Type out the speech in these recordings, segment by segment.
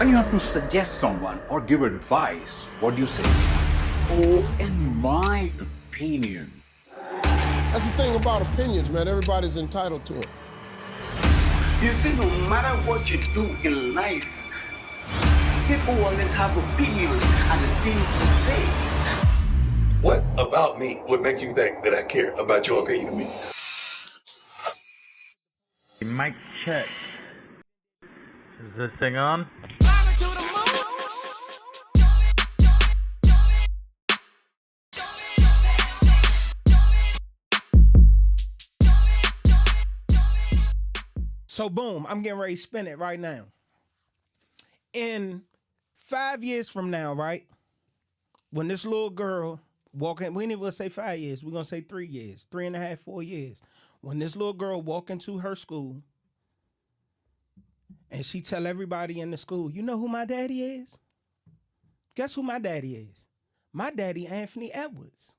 When you have to suggest someone or give advice, what do you say? Oh, in my opinion. That's the thing about opinions, man. Everybody's entitled to it. You see, no matter what you do in life, people always have opinions and the things to say. What about me would make you think that I care about your opinion of me? Mic check. Is this thing on? So boom, I'm getting ready to spin it right now. In 5 years from now, right? When this little girl walking, we ain't even gonna say 5 years, we're gonna say 3 years, 3.5, 4 years. When this little girl walk into her school and she tell everybody in the school, you know who my daddy is? Guess who my daddy is? My daddy, Anthony Edwards.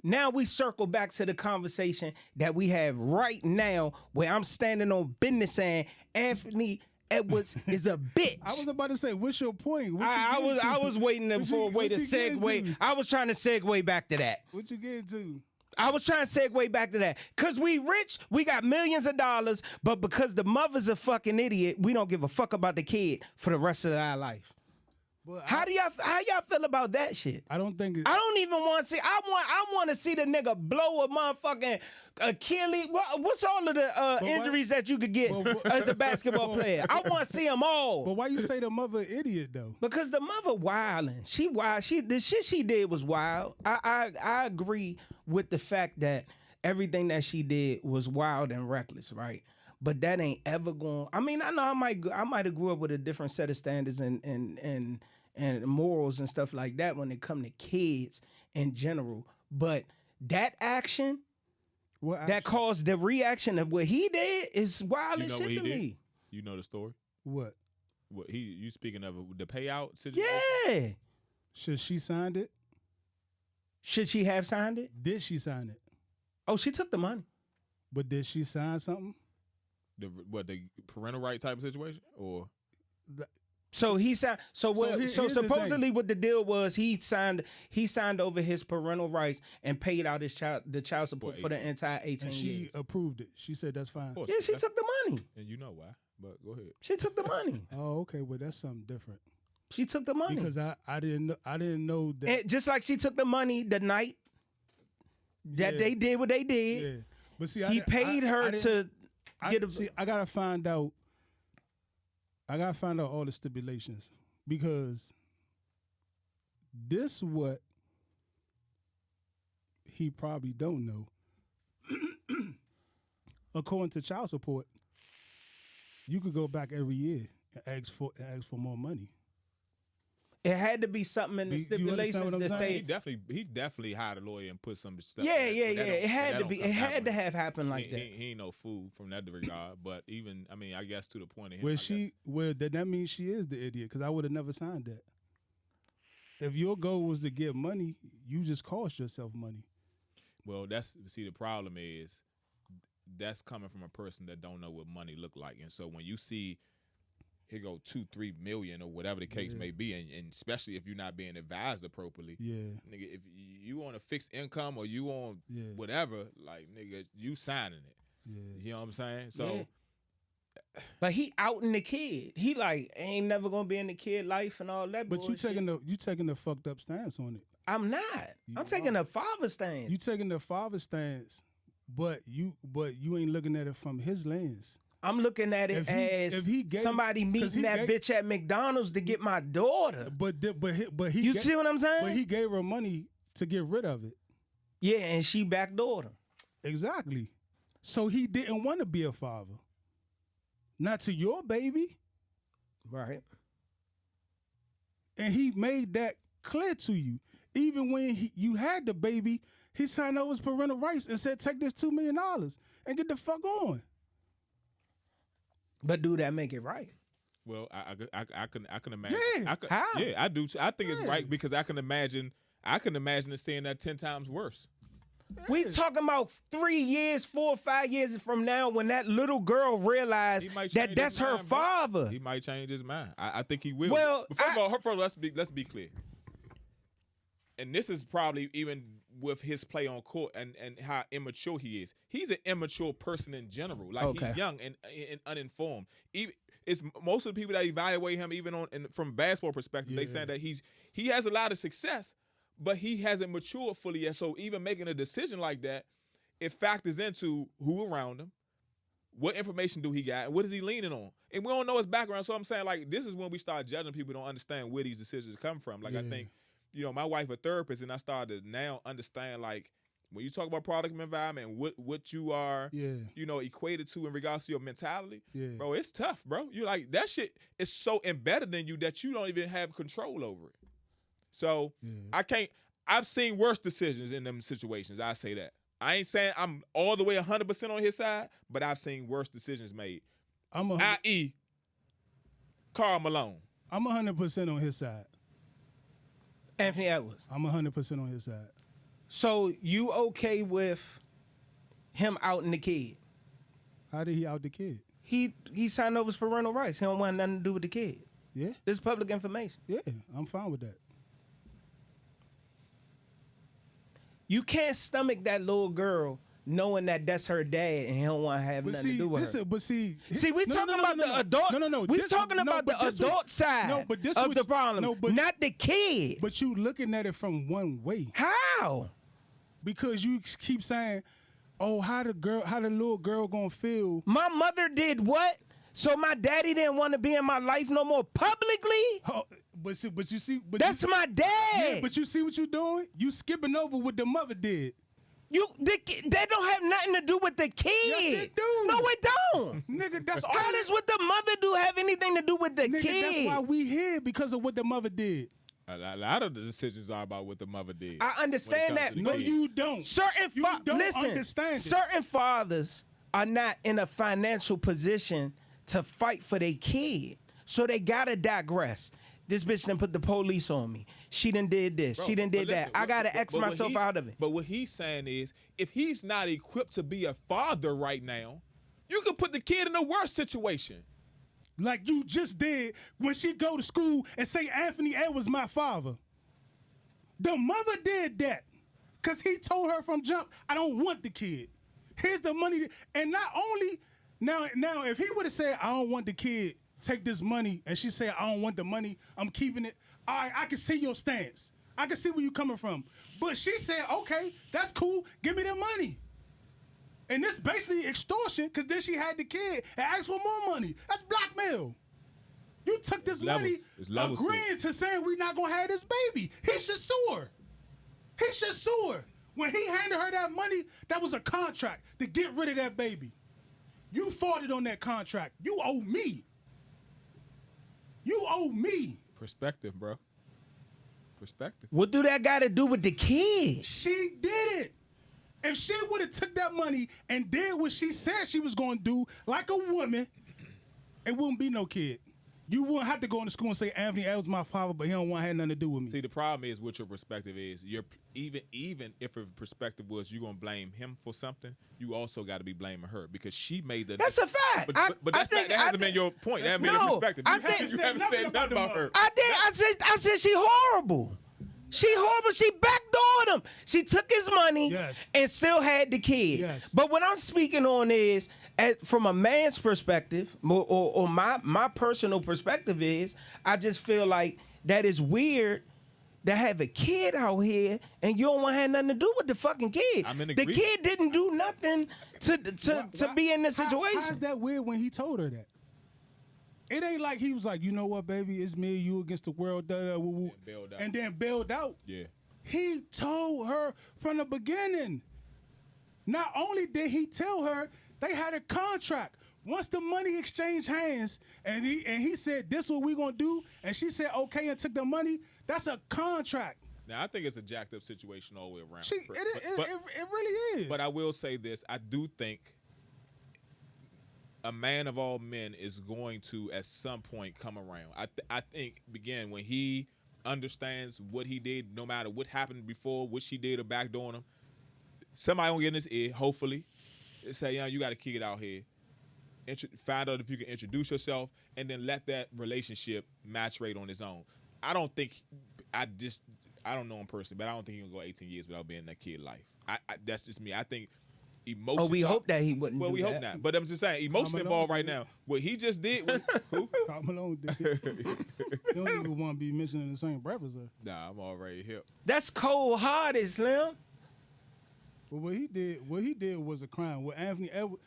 Now we circle back to the conversation that we have right now where I'm standing on business saying Anthony Edwards is a bitch. I was about to say, what's your point? I was waiting for a way to segue. I was trying to segue back to that. What you getting to? I was trying to segue back to that. Because we rich, we got millions of dollars, but because the mother's a fucking idiot, we don't give a fuck about the kid for the rest of our life. But How y'all feel about that shit? I don't think I don't even want to see. I want to see the nigga blow a motherfucking Achilles. What's all of the injuries that you could get as a basketball player? I want to see them all. But why you say the mother idiot though? Because the mother wilding. She wild. The shit she did was wild. I agree with the fact that everything that she did was wild and reckless, right? But that ain't ever going. I mean, I know I might have grew up with a different set of standards and morals and stuff like that when it come to kids in general. But that action, that caused the reaction of what he did is wild as shit to me. You know the story? What? What you speaking of the payout situation? Yeah. Should she signed it? Should she have signed it? Did she sign it? Oh, she took the money. But did she sign something? The parental right type of situation, or so he signed. So here's supposedly what the deal was, he signed over his parental rights and paid out the child support for the entire 18 and she years. approved it. She said that's fine. Yeah, she took the money. And you know why? But go ahead. She took the money. Oh, okay. Well, that's something different. She took the money Because I didn't know that. And just like she took the money the night that they did what they did. Yeah. But see, he paid her to. I gotta find out all the stipulations because this what he probably don't know. According to child support, you could go back every year and ask for more money. It had to be something in the stipulations that say he definitely hired a lawyer and put some stuff. Yeah. It had to be. It had to have happened like that. He ain't no fool from that regard. But even I guess to the point of him. That means she is the idiot because I would have never signed that. If your goal was to get money, you just cost yourself money. Well, the problem is that's coming from a person that don't know what money look like, and so when you see. Here go 2-3 million or whatever the case may be, and especially if you're not being advised appropriately. Yeah, nigga, if you on a fixed income or you on whatever, like nigga, you signing it. Yeah, you know what I'm saying? So, but he outing the kid. He like ain't never gonna be in the kid life and all that. But bullshit. you taking the fucked up stance on it. I'm not. I'm taking the father stance. You taking the father stance, but you ain't looking at it from his lens. I'm looking at it as somebody meeting that bitch at McDonald's to get my daughter. But he you see what I'm saying? But he gave her money to get rid of it. Yeah, and she backdoored him. Exactly. So he didn't want to be a father. Not to your baby. Right. And he made that clear to you. Even when you had the baby, he signed over his parental rights and said, take this $2 million and get the fuck on. But do that make it right? Well, I can imagine. Yeah. How? Yeah, I do. I think it's right because I can imagine seeing that 10 times worse. We talking about 3 years, 4 or 5 years from now when that little girl realized He might that change that's his her mind, bro. father. He might change his mind. I think he will. Well, but first of all, let's be clear. And this is probably even with his play on court and how immature he is. He's an immature person in general. Like he's young and uninformed. Even it's most of the people that evaluate him, even from basketball perspective, they saying that he has a lot of success, but he hasn't matured fully yet. So even making a decision like that, it factors into who around him, what information do he got, and what is he leaning on? And we don't know his background. So I'm saying, like, this is when we start judging people who don't understand where these decisions come from. Like, I think, my wife a therapist, and I started to now understand, like, when you talk about product environment and what you are, equated to in regards to your mentality, bro, it's tough, bro. You like, that shit is so embedded in you that you don't even have control over it. So I've seen worse decisions in them situations. I say that. I ain't saying I'm all the way 100% on his side, but I've seen worse decisions made. I.e., Karl Malone. I'm 100% on his side. Anthony Edwards. I'm 100% on his side. So you okay with him outing the kid? How did he out the kid? He signed over his parental rights. He don't want nothing to do with the kid. Yeah. This is public information. Yeah, I'm fine with that. You can't stomach that little girl knowing that that's her dad and he don't want to have nothing to do with her. See, we talking about the adult. No. We talking about the adult side of the problem, not the kid. But you looking at it from one way. How? Because you keep saying, "Oh, how the little girl gonna feel?" My mother did what? So my daddy didn't want to be in my life no more publicly? Oh, but you see, that's my dad. Yeah, but you see what you doing? You skipping over what the mother did. They don't have nothing to do with the kid. Yes, it do. No, it don't. Nigga, that's all. How does what the mother do have anything to do with the kid? That's why we here, because of what the mother did. A lot of the decisions are about what the mother did. I understand that. No, you don't. Listen, certain fathers are not in a financial position to fight for their kid. So they gotta digress. This bitch done put the police on me. She done did this. She done did that. I gotta X myself out of it. But what he's saying is, if he's not equipped to be a father right now, you can put the kid in a worse situation. Like you just did when she go to school and say Anthony Edwards my father. The mother did that because he told her from jump, I don't want the kid. Here's the money. And not only, now if he would have said, I don't want the kid, take this money, and she said, I don't want the money, I'm keeping it. All right, I can see your stance. I can see where you coming from. But she said, okay, that's cool, give me the money. And this basically extortion, because then she had the kid and asked for more money. That's blackmail. You took this money, agreeing to saying we're not going to have this baby. He should sue her. He should sue her. When he handed her that money, that was a contract to get rid of that baby. You fought it on that contract. You owe me. You owe me. Perspective, bro. Perspective. What do that got to do with the kid? She did it. If she would have took that money and did what she said she was going to do, like a woman, it wouldn't be no kid. You wouldn't have to go into school and say, Anthony Edwards my father, but he don't want to have nothing to do with me. See, the problem is what your perspective is. Even if a perspective was you're going to blame him for something, you also got to be blaming her because she made the... That's a fact. But that hasn't been your point. That hasn't been your perspective. You haven't said nothing about her. I did. I said she horrible. She horrible. She backdoored him. She took his money and still had the kid. Yes. But what I'm speaking on is, from a man's perspective, or my personal perspective is, I just feel like that is weird to have a kid out here and you don't want to have nothing to do with the fucking kid. The kid didn't do nothing to be in this situation. How is that weird when he told her that? It ain't like he was like, you know what, baby, it's me and you against the world, and then bailed out. Yeah. He told her from the beginning. Not only did he tell her, they had a contract. Once the money exchanged hands, and he said, this is what we gonna do, and she said, okay, and took the money, that's a contract. Now, I think it's a jacked up situation all the way around. It really is. But I will say this, I do think a man of all men is going to, at some point, come around. I think, again, when he understands what he did, no matter what happened before, what she did or backdooring him, somebody gonna get in his ear, hopefully, and say, "Young, you got to kick it out here." Find out if you can introduce yourself, and then let that relationship maturate on its own. I don't know him personally, but I don't think he can go 18 years without being in that kid life. That's just me. I think emotions. Oh, we hope that he wouldn't. Well, do we that. hope not. But I'm just saying, emotions involved right now. What he just did. Who? Karl Malone did. You don't even want to be mentioned in the same breath as her. Nah, I'm already hip. That's cold-hearted, Slim. But what he did was a crime. What Anthony Edwards.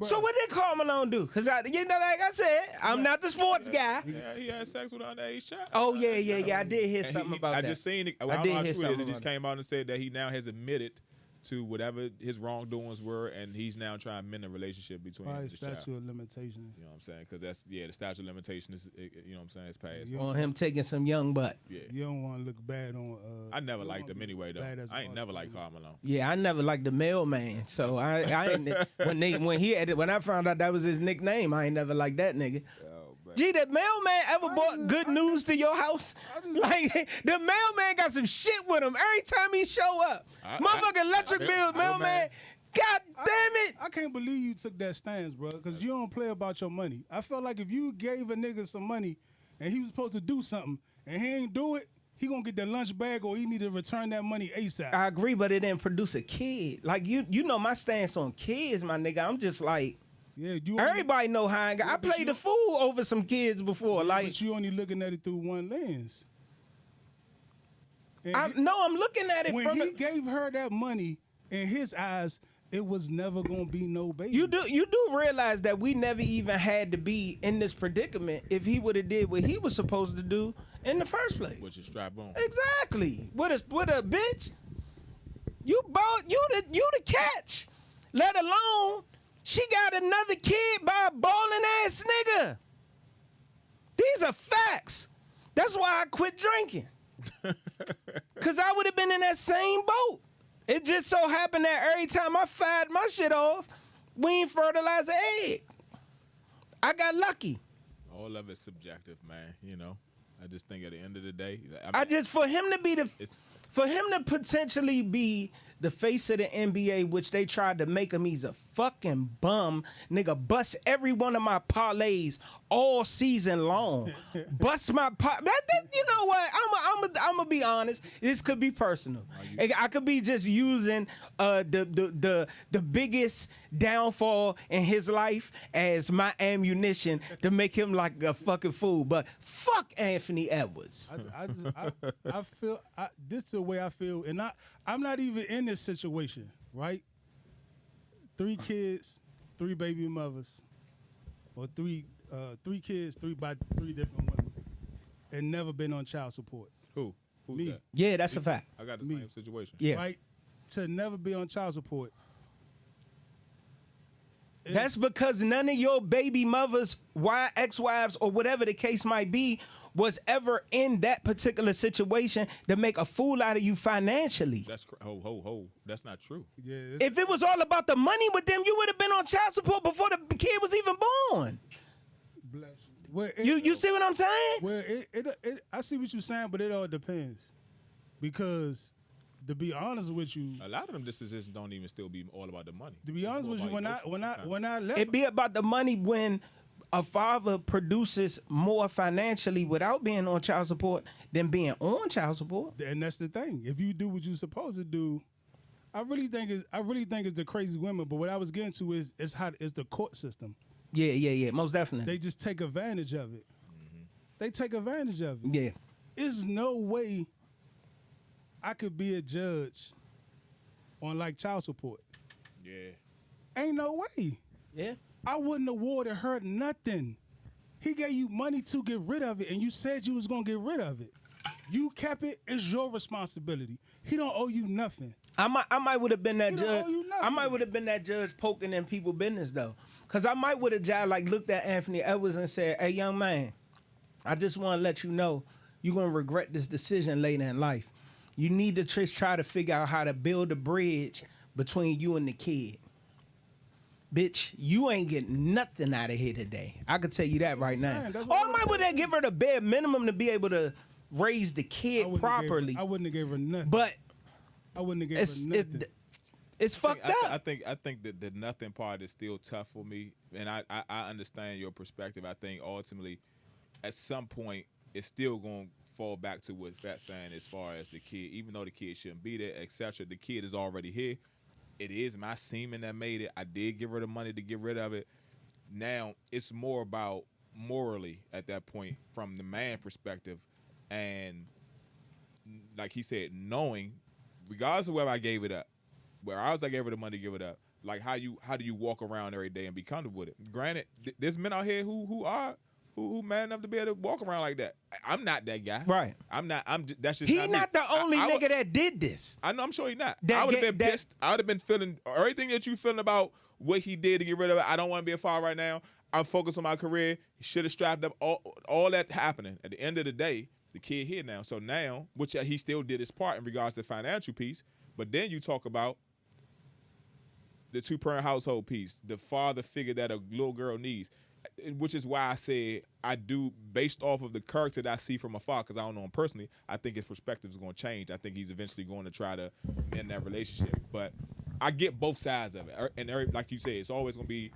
So what did Karl Malone do? Because like I said, I'm not the sports guy. Yeah, he had sex with an underage child. Oh yeah. I did hear something about that. I just seen it. I don't know how true it is. It just came out and said that he now has admitted to whatever his wrongdoings were, and he's now trying to mend a relationship between him and his child. Statute of limitations. You know what I'm saying? Because that's the statute of limitations is, you know what I'm saying, it's passed. On him taking some young butt. Yeah. You don't want to look bad on. I never liked him anyway though. I ain't never liked Karl Malone. Yeah, I never liked the mailman. So I ain't, when I found out that was his nickname, I ain't never liked that nigga. Gee, the mailman ever brought good news to your house? Like, the mailman got some shit with him every time he show up. Motherfucking electric bill, mailman. God damn it. I can't believe you took that stance, bro, because you don't play about your money. I felt like if you gave a nigga some money and he was supposed to do something and he ain't do it, he gonna get that lunch bag or he need to return that money ASAP. I agree, but it didn't produce a kid. Like, you know my stance on kids, my nigga. I'm just like... Yeah, everybody know how I got. I played the fool over some kids before. Yeah, but you only looking at it through one lens. I'm looking at it when from he gave her that money. In his eyes, it was never gonna be no baby. You do realize that we never even had to be in this predicament if he would have did what he was supposed to do in the first place. Which is strap on. Exactly. With a bitch. You the catch. Let alone. She got another kid by a balling ass nigga. These are facts. That's why I quit drinking. Cause I would have been in that same boat. It just so happened that every time I fired my shit off, we ain't fertilize an egg. I got lucky. All of it's subjective, man. You know, I just think at the end of the day, for him to potentially be the face of the NBA, which they tried to make him, he's a fucking bum. Nigga, bust every one of my parlays all season long. Bust my you know what? I'm gonna be honest. This could be personal. I could be just using the biggest downfall in his life as my ammunition to make him like a fucking fool. But fuck Anthony Edwards. I feel this is the way I feel, and I'm not even in this situation, right? 3 kids, 3 baby mothers, or 3 kids, 3 by 3 different women, and never been on child support. Who's Me. that? Yeah, that's a fact. I got the same situation. Yeah. Right? To never be on child support. That's because none of your baby mothers, ex-wives, or whatever the case might be, was ever in that particular situation to make a fool out of you financially. That's ho. That's not true. Yeah. If it was all about the money with them, you would have been on child support before the kid was even born. Bless you. Well, You see what I'm saying? Well, I see what you're saying, but it all depends. Because, to be honest with you, A lot of them decisions don't even still be all about the money. to be honest with you, when I left, It be about the money when a father produces more financially without being on child support than being on child support. and that's the thing. If you do what you're supposed to do, I really think it's the crazy women. But what I was getting to is the court system. Yeah, most definitely. They just take advantage of it. They take advantage of it. Yeah. There's no way I could be a judge on like child support. Yeah. Ain't no way. Yeah. I wouldn't award her nothing. He gave you money to get rid of it, and you said you was gonna get rid of it. You kept it. It's your responsibility. He don't owe you nothing. I might would have been that He don't judge. owe you nothing. I might would have been that judge poking in people's business though, because I might would have just like looked at Anthony Edwards and said, "Hey, young man, I just want to let you know you're gonna regret this decision later in life. You need to try to figure out how to build a bridge between you and the kid. Bitch, you ain't getting nothing out of here today. I could tell you that right now. Or I might would have give her the bare minimum to be able to raise the kid properly. I wouldn't have gave her nothing. But I wouldn't have gave her nothing. It's fucked up. I think that the nothing part is still tough for me, and I understand your perspective. I think ultimately, at some point, it's still going to fall back to what Fat's saying as far as the kid. Even though the kid shouldn't be there, etc. The kid is already here. It is my semen that made it. I did give her the money to get rid of it. Now it's more about morally at that point from the man perspective, and like he said, knowing, regardless of whether I gave it up, I gave her the money to give it up. Like how do you walk around every day and be comfortable with it? Granted, there's men out here who man enough to be able to walk around like that. I'm not that guy. Right. That's just He not not me. the only nigga that did this. I know. I'm sure he's not. That I would have get- been that- pissed. I would have been feeling everything that you feeling about what he did to get rid of it. I don't want to be a father right now. I'm focused on my career. He should have strapped up. All that happening. At the end of the day, the kid here now. So now, which he still did his part in regards to the financial piece. But then you talk about the two-parent household piece, the father figure that a little girl needs, which is why I said I do, based off of the character that I see from afar, because I don't know him personally, I think his perspective is going to change. I think he's eventually going to try to mend that relationship. But I get both sides of it. And like you said, it's always going to be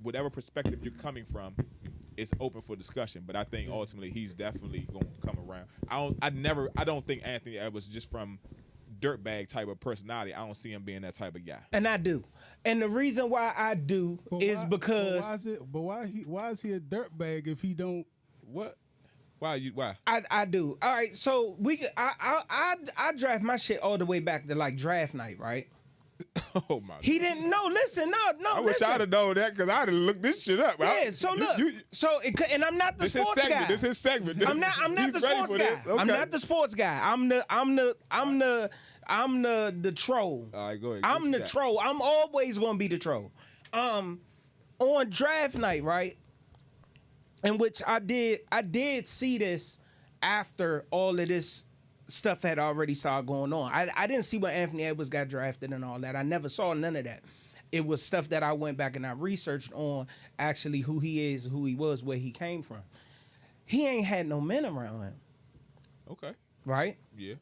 whatever perspective you're coming from, it's open for discussion. But I think ultimately he's definitely going to come around. I don't think Anthony Edwards just from dirtbag type of personality. I don't see him being that type of guy. And I do. And the reason why I do is because why is he a dirtbag if he don't? What? Why? I do. All right, so I draft my shit all the way back to like draft night, right? Oh my! He didn't know. Listen, no. I wish I'd have known that because I'd have looked this shit up. Yeah. So look. And I'm not the sports guy. This is his segment. I'm not the sports guy. Okay. I'm not the sports guy. I'm the troll. All right, go ahead. I'm the troll. I'm always gonna be the troll. On draft night, right? In which I did see this after all of this stuff had already started going on. I didn't see when Anthony Edwards got drafted and all that. I never saw none of that. It was stuff that I went back and I researched on actually who he is, who he was, where he came from. He ain't had no men around him. Okay. Right? Yeah.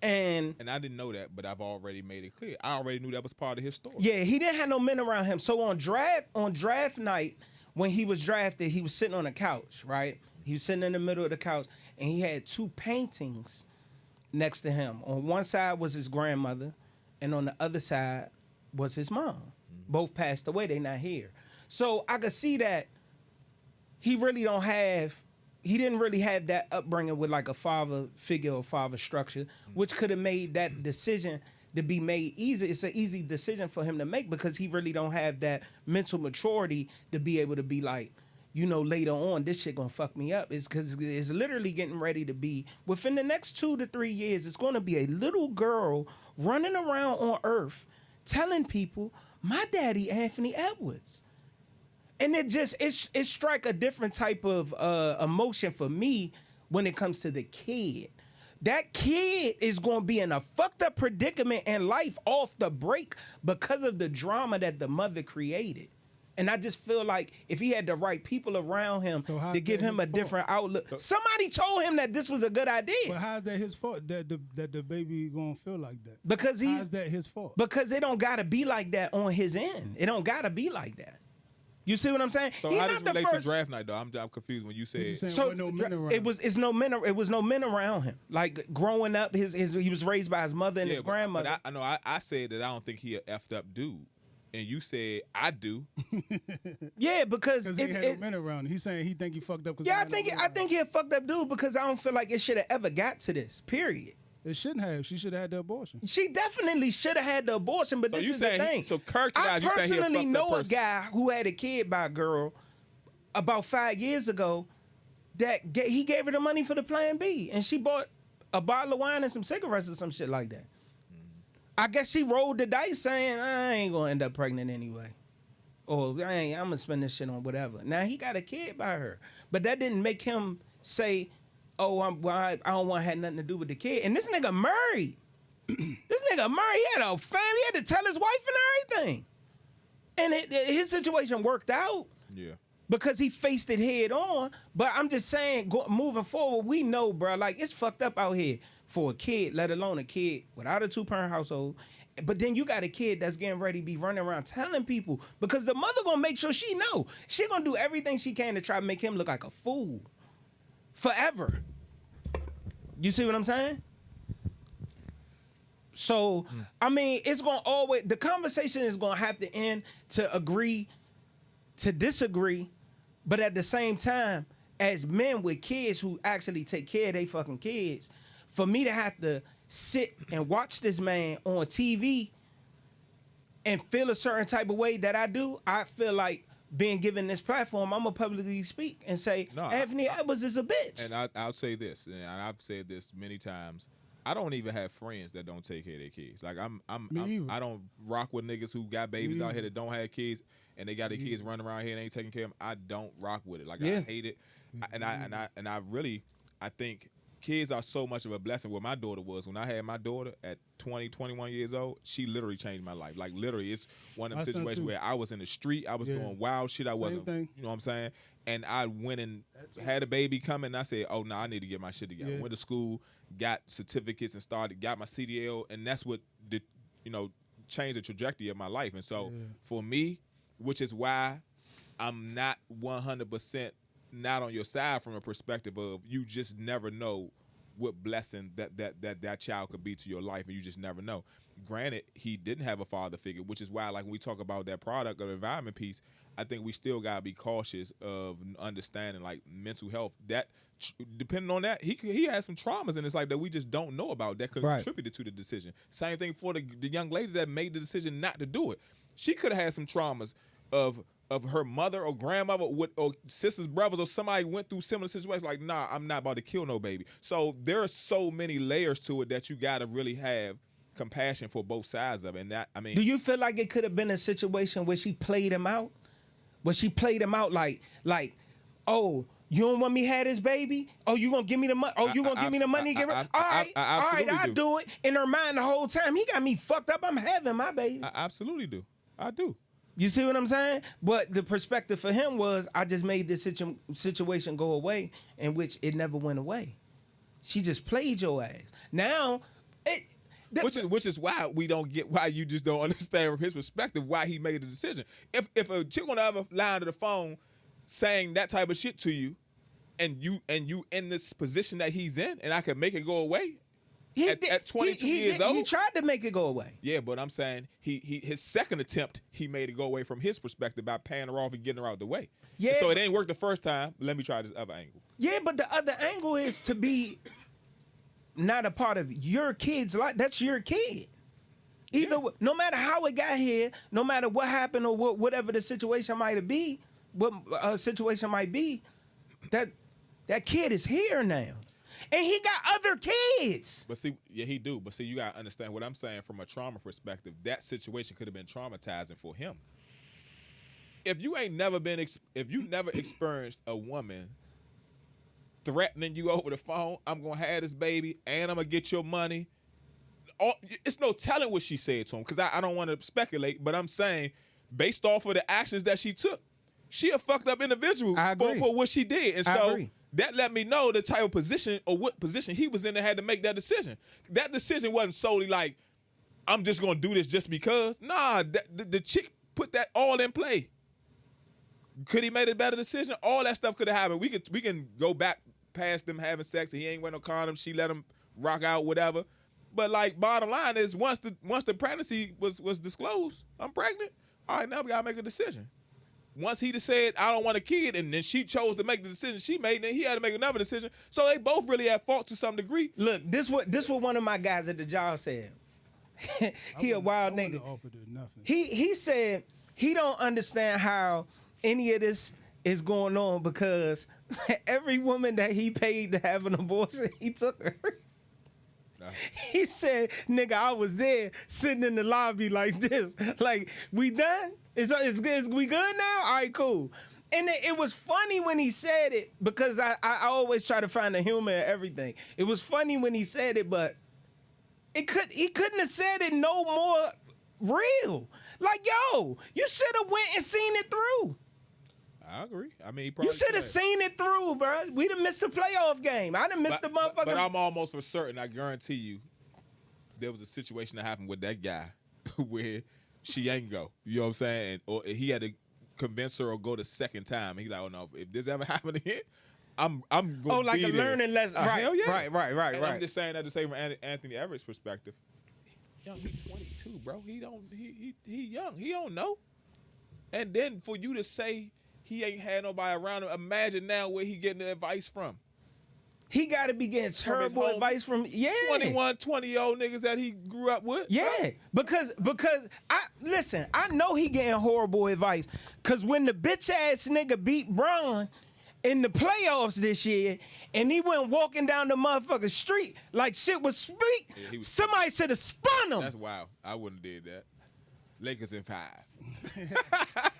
And I didn't know that, but I've already made it clear. I already knew that was part of his story. yeah, he didn't have no men around him. So on draft night, when he was drafted, he was sitting on a couch, right? He was sitting in the middle of the couch, and he had two paintings next to him. On one side was his grandmother, and on the other side was his mom. Mm-hmm. Both passed away. They not here. So I could see that he didn't really have that upbringing with like a father figure or father structure, which could have made that decision to be made easy. It's an easy decision for him to make because he really don't have that mental maturity to be able to be like, later on, this shit gonna fuck me up. It's because it's literally getting ready to be, within the next 2 to 3 years, it's gonna be a little girl running around on Earth telling people, my daddy, Anthony Edwards. And it strike a different type of emotion for me when it comes to the kid. That kid is going to be in a fucked up predicament in life off the break because of the drama that the mother created. And I just feel like if he had the right people around him to give him a different outlook. Somebody told him that this was a good idea. But how's that his fault that the baby gonna feel like that? Because how's that his fault? Because it don't gotta be like that on his end. It don't gotta be like that. You see what I'm saying? So how does it relate to draft night though? I'm confused when you said so. No men around. It was no men around him. Like growing up, he was raised by his mother and his grandmother. But I said that I don't think he a effed up dude. And you said I do. Yeah, because he had no men around. He's saying he think he fucked up. Yeah, I think he a fucked up dude because I don't feel like it should have ever got to this. Period. It shouldn't have. She should have had the abortion. She definitely should have had the abortion, but So this you is the saying thing. so characterize, I you saying he a personally fucked up know a person. guy who had a kid by a girl about 5 years ago that he gave her the money for the Plan B, and she bought a bottle of wine and some cigarettes or some shit like that. I guess she rolled the dice saying, I ain't gonna end up pregnant anyway. Or I'm gonna spend this shit on whatever. Now he got a kid by her. But that didn't make him say, oh, I don't want to have nothing to do with the kid. And this nigga married. This nigga married. He had a family. He had to tell his wife and everything. And his situation worked out. Yeah. because he faced it head on. But I'm just saying, moving forward, we know, bro, like it's fucked up out here for a kid, let alone a kid without a 2-parent household. But then you got a kid that's getting ready to be running around telling people, because the mother gonna make sure she know. She gonna do everything she can to try to make him look like a fool forever. You see what I'm saying? So, I mean, it's gonna always, the conversation is gonna have to end to agree to disagree, but at the same time, as men with kids who actually take care of their fucking kids, for me to have to sit and watch this man on TV and feel a certain type of way that I do, I feel like being given this platform, I'm gonna publicly speak and say, Anthony Edwards is a bitch. And I'll say this, and I've said this many times. I don't even have friends that don't take care of their kids. Like I don't rock with niggas who got babies out here that don't have kids and they got their kids running around here and ain't taking care of them. I don't rock with it. Like I hate it. I think kids are so much of a blessing. What my daughter was, when I had my daughter at 20, 21 years old, she literally changed my life. Like literally, it's one of them situations where I was in the street, I was doing wild shit. I wasn't, you know what I'm saying? And I went and had a baby coming, and I said, oh, no, I need to get my shit together. Went to school, got certificates, and got my CDL, and that's what did, changed the trajectory of my life. And so for me, which is why I'm not 100% not on your side from a perspective of you just never know what blessing that child could be to your life, and you just never know. Granted, he didn't have a father figure, which is why, like, when we talk about that product or the environment piece, I think we still gotta be cautious of understanding, like, mental health. That depending on that, he has some traumas in his life that we just don't know about that contributed to the decision. Same thing for the young lady that made the decision not to do it. She could have had some traumas of her mother or grandmother or sisters, brothers, or somebody went through similar situations. Like, nah, I'm not about to kill no baby. So there are so many layers to it that you gotta really have compassion for both sides of it. And that, I mean, do you feel like it could have been a situation where she played him out? Where she played him out like, oh, you don't want me to have this baby? Oh, you gonna give me the money? Oh, you gonna give me the money? All right, I'll do it. In her mind the whole time, he got me fucked up. I'm having my baby. I absolutely do. I do. You see what I'm saying? But the perspective for him was, I just made this situation go away, in which it never went away. She just played your ass. Now, which is why we don't get, why you just don't understand from his perspective why he made the decision. If a chick on the other line of the phone saying that type of shit to you, and you in this position that he's in, and I could make it go away. At 22 years old, he tried to make it go away. Yeah, but I'm saying his second attempt, he made it go away from his perspective by paying her off and getting her out the way. Yeah. So it ain't worked the first time. Let me try this other angle. Yeah, but the other angle is to be not a part of your kid's life. That's your kid. No matter how it got here, no matter what happened or whatever the situation might be, what a situation might be, that kid is here now. And he got other kids. But see, yeah, he do. But see, you gotta understand what I'm saying from a trauma perspective. That situation could have been traumatizing for him. If you never experienced a woman threatening you over the phone, I'm gonna have this baby and I'm gonna get your money. It's no telling what she said to him, because I don't want to speculate. But I'm saying, based off of the actions that she took, she a fucked up individual for what she did, and so. That let me know the type of position or what position he was in that had to make that decision. That decision wasn't solely like, I'm just going to do this just because. Nah, the chick put that all in play. Could he made a better decision? All that stuff could have happened. We can go back past them having sex, and he ain't wearing no condom. She let him rock out, whatever. But like, bottom line is, once the pregnancy was disclosed, I'm pregnant. All right, now we got to make a decision. Once he just said, I don't want a kid, and then she chose to make the decision she made, then he had to make another decision. So they both really at fault to some degree. Look, this what one of my guys at the job said. He a wild nigga. He said he don't understand how any of this is going on, because every woman that he paid to have an abortion, he took her. He said, nigga, I was there sitting in the lobby like this. Like, we done? We good now? All right, cool. And it was funny when he said it, because I always try to find the humor in everything. It was funny when he said it, but he couldn't have said it no more real. Like, yo, you should have went and seen it through. I agree. I mean, he probably You should have could. seen it through, bro. We done missed the playoff game. I done missed the motherfucker. But I'm almost for certain. I guarantee you, there was a situation that happened with that guy where she ain't go. You know what I'm saying? Or he had to convince her or go the second time. And he's like, oh no, if this ever happened again, I'm going to like be a there. learning lesson. Right, Hell yeah. right. And I'm just saying that to say from Anthony Everett's perspective. Young, he 22, bro. He young. He don't know. And then for you to say he ain't had nobody around him, imagine now where he getting the advice from. He got to be getting terrible homies. advice from 21, 20-year-old niggas that he grew up with. Yeah, because I know he getting horrible advice. Cause when the bitch ass nigga beat Braun in the playoffs this year, and he went walking down the motherfucking street like shit was sweet, somebody should have spun him. That's wild. I wouldn't have did that. Lakers in 5.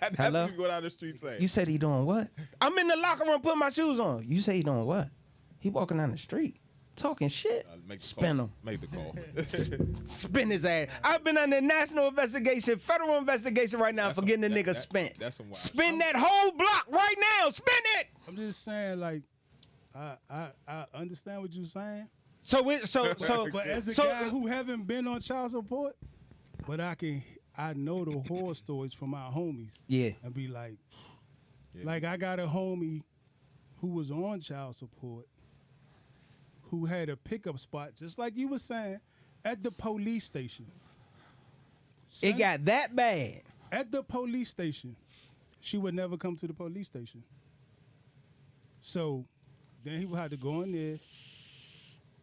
That's Hello? what you go down the street saying. You said he doing what? I'm in the locker room putting my shoes on. You say he doing what? He walking down the street talking shit. Spin him. Make the call. Spin his ass. I've been under national investigation, federal investigation right now for getting the nigga spent. That's some wild. Spin that whole block right now. Spin it. I'm just saying, like, I understand what you're saying. But as a guy who haven't been on child support, but I know the horror stories from our homies. Yeah. And be like, like I got a homie who was on child support, who had a pickup spot, just like you were saying, at the police station. It got that bad. At the police station. She would never come to the police station. So then he would have to go in there.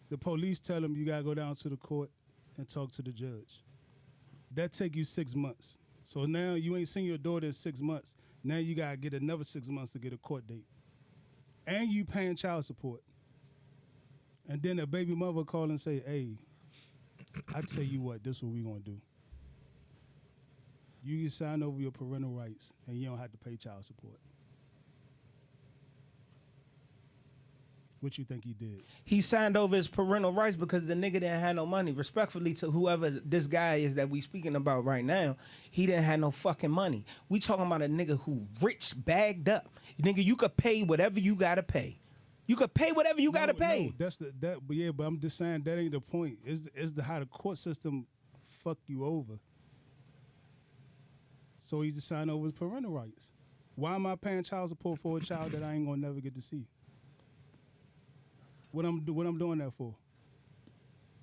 The police tell him you got to go down to the court and talk to the judge. That take you 6 months. So now you ain't seen your daughter in 6 months. Now you got to get another 6 months to get a court date. And you paying child support. And then a baby mother call and say, hey, I tell you what, this is what we going to do. You can sign over your parental rights and you don't have to pay child support. What you think he did? He signed over his parental rights because the nigga didn't have no money. Respectfully to whoever this guy is that we speaking about right now, he didn't have no fucking money. We talking about a nigga who rich, bagged up. Nigga, you could pay whatever you gotta pay. You could pay whatever you gotta pay. No, but I'm just saying that ain't the point. It's how the court system fuck you over. So he just signed over his parental rights. Why am I paying child support for a child that I ain't gonna never get to see? What I'm doing that for?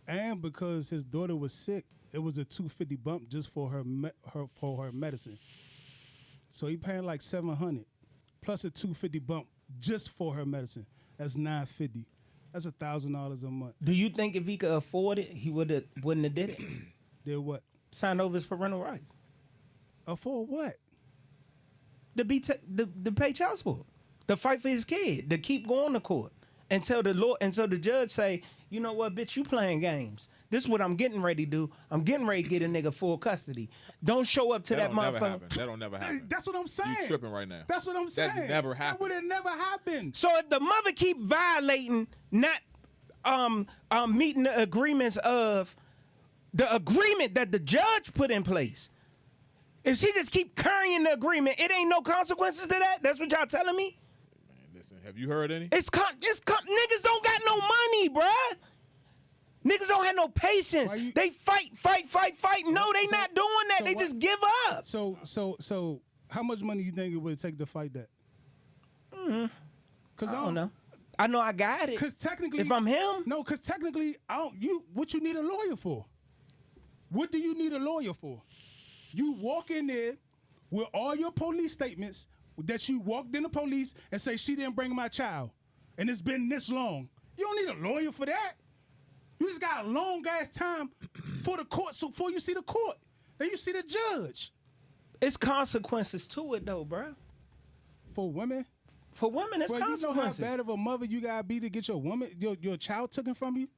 And because his daughter was sick, it was a $250 bump just for her medicine. So he paying like $700 plus a $250 bump just for her medicine. That's $950. That's $1,000 a month. Do you think if he could afford it, he wouldn't have did it? Did what? Signed over his parental rights. Afford what? To pay child support. To fight for his kid. To keep going to court. Until the judge say, you know what, bitch, you playing games. This is what I'm getting ready to do. I'm getting ready to get a nigga full custody. Don't show up to that motherfucker. That don't never happen. That's what I'm saying. You tripping right now. That's what I'm saying. That never happened. That would have never happened. So if the mother keep violating, not meeting the agreements of the agreement that the judge put in place, if she just keep carrying the agreement, it ain't no consequences to that? That's what y'all telling me? Listen, have you heard any? Niggas don't got no money, bruh. Niggas don't have no patience. They fight. No, they not doing that. They just give up. So how much money you think it would take to fight that? Cause I don't know. I know I got it. Cause technically, if I'm him, no. Cause technically, what you need a lawyer for? What do you need a lawyer for? You walk in there with all your police statements that you walked in the police and say she didn't bring my child, and it's been this long. You don't need a lawyer for that. You just got a long ass time for the court, so before you see the court, then you see the judge. It's consequences to it though, bro. For women. For women, it's consequences. You know how bad of a mother you gotta be to get your child taken from you?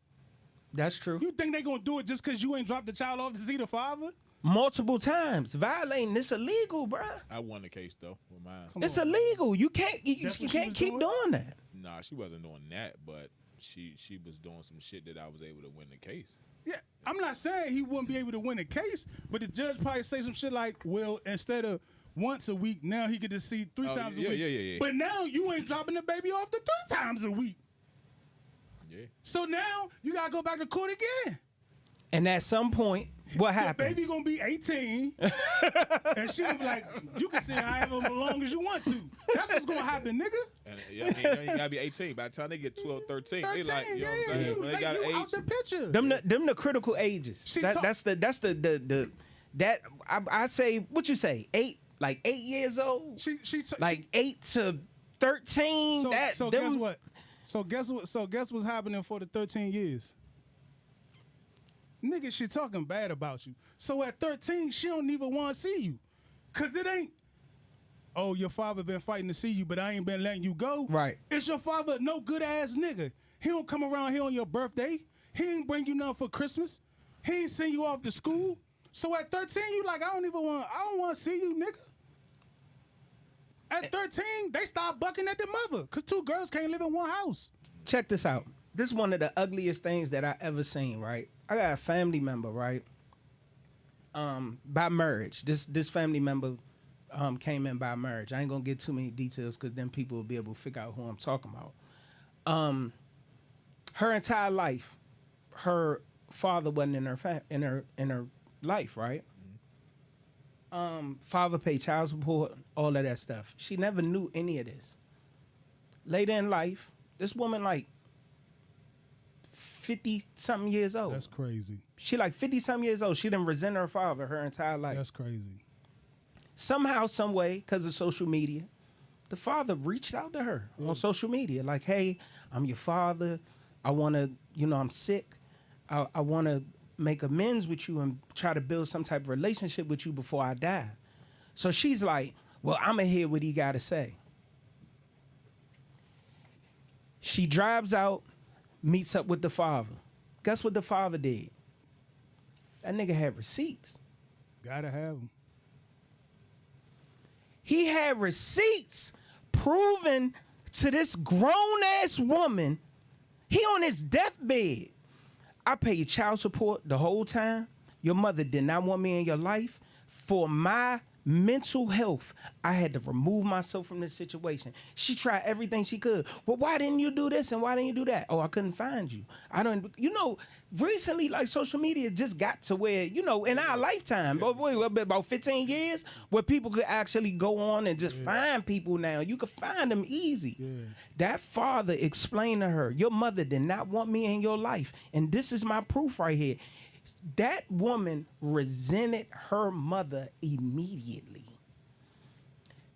That's true. You think they gonna do it just because you ain't dropped the child off to see the father? Multiple times. Violating, it's illegal, bruh. I won the case, though, with mine. It's illegal. You can't keep doing that. Nah, she wasn't doing that, but she was doing some shit that I was able to win the case. Yeah, I'm not saying he wouldn't be able to win the case, but the judge probably say some shit like, well, instead of once a week. Now he get to see 3 times a week. Yeah. But now you ain't dropping the baby off to 3 times a week. Yeah. So now you gotta go back to court again. And at some point, what happens? The baby gonna be 18, and she gonna be like, "You can sit however long as you want to." That's what's gonna happen, nigga. And you gotta be 18. By the time they get 12, 13, they like, you know what I'm saying? When they got you age. out the picture. Them the critical ages. That's the I say, what you say, 8 years old? Like 8 to 13. So guess what? So guess what's happening for the 13 years? Nigga, she talking bad about you. So at 13, she don't even want to see you. Cause it ain't, oh, your father been fighting to see you, but I ain't been letting you go. Right. It's your father, no good ass nigga. He don't come around here on your birthday. He ain't bring you nothing for Christmas. He ain't send you off to school. So at 13, you like, I don't want to see you, nigga. At 13, they start bucking at the mother, cause 2 girls can't live in one house. Check this out. This is one of the ugliest things that I ever seen, right? I got a family member, right? By marriage. This family member came in by marriage. I ain't gonna get too many details because then people will be able to figure out who I'm talking about. Her entire life, her father wasn't in her life, right? Father paid child support, all of that stuff. She never knew any of this. Later in life, this woman like 50-something years old. That's crazy. She like 50-something years old. She didn't resent her father her entire life. That's crazy. Somehow, some way, because of social media, the father reached out to her on social media. Like, hey, I'm your father. I want to, I'm sick. I want to make amends with you and try to build some type of relationship with you before I die. So she's like, well, I'm going to hear what he got to say. She drives out, meets up with the father. Guess what the father did? That nigga had receipts. Gotta have them. He had receipts proving to this grown-ass woman, he on his deathbed. I paid child support the whole time. Your mother did not want me in your life. For my mental health, I had to remove myself from this situation. She tried everything she could. Well, why didn't you do this and why didn't you do that? Oh, I couldn't find you. Recently, like social media just got to where, in our lifetime, about 15 years, where people could actually go on and just find people now. You could find them easy. Yeah. That father explained to her, your mother did not want me in your life. And this is my proof right here. That woman resented her mother immediately.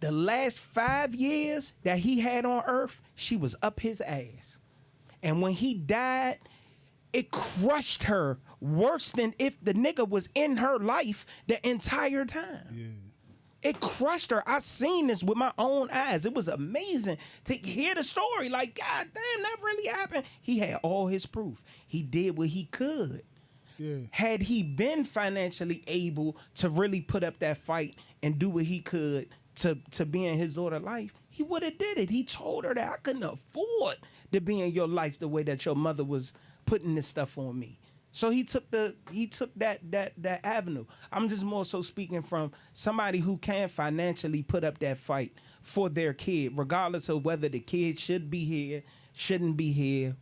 The last 5 years that he had on earth, she was up his ass. And when he died, it crushed her worse than if the nigga was in her life the entire time. Yeah. It crushed her. I seen this with my own eyes. It was amazing to hear the story. Like, God damn, that really happened. He had all his proof. He did what he could. Yeah. Had he been financially able to really put up that fight and do what he could to be in his daughter's life, he would have did it. He told her that I couldn't afford to be in your life the way that your mother was putting this stuff on me. So he took that avenue. I'm just more so speaking from somebody who can financially put up that fight for their kid, regardless of whether the kid should be here, shouldn't be here.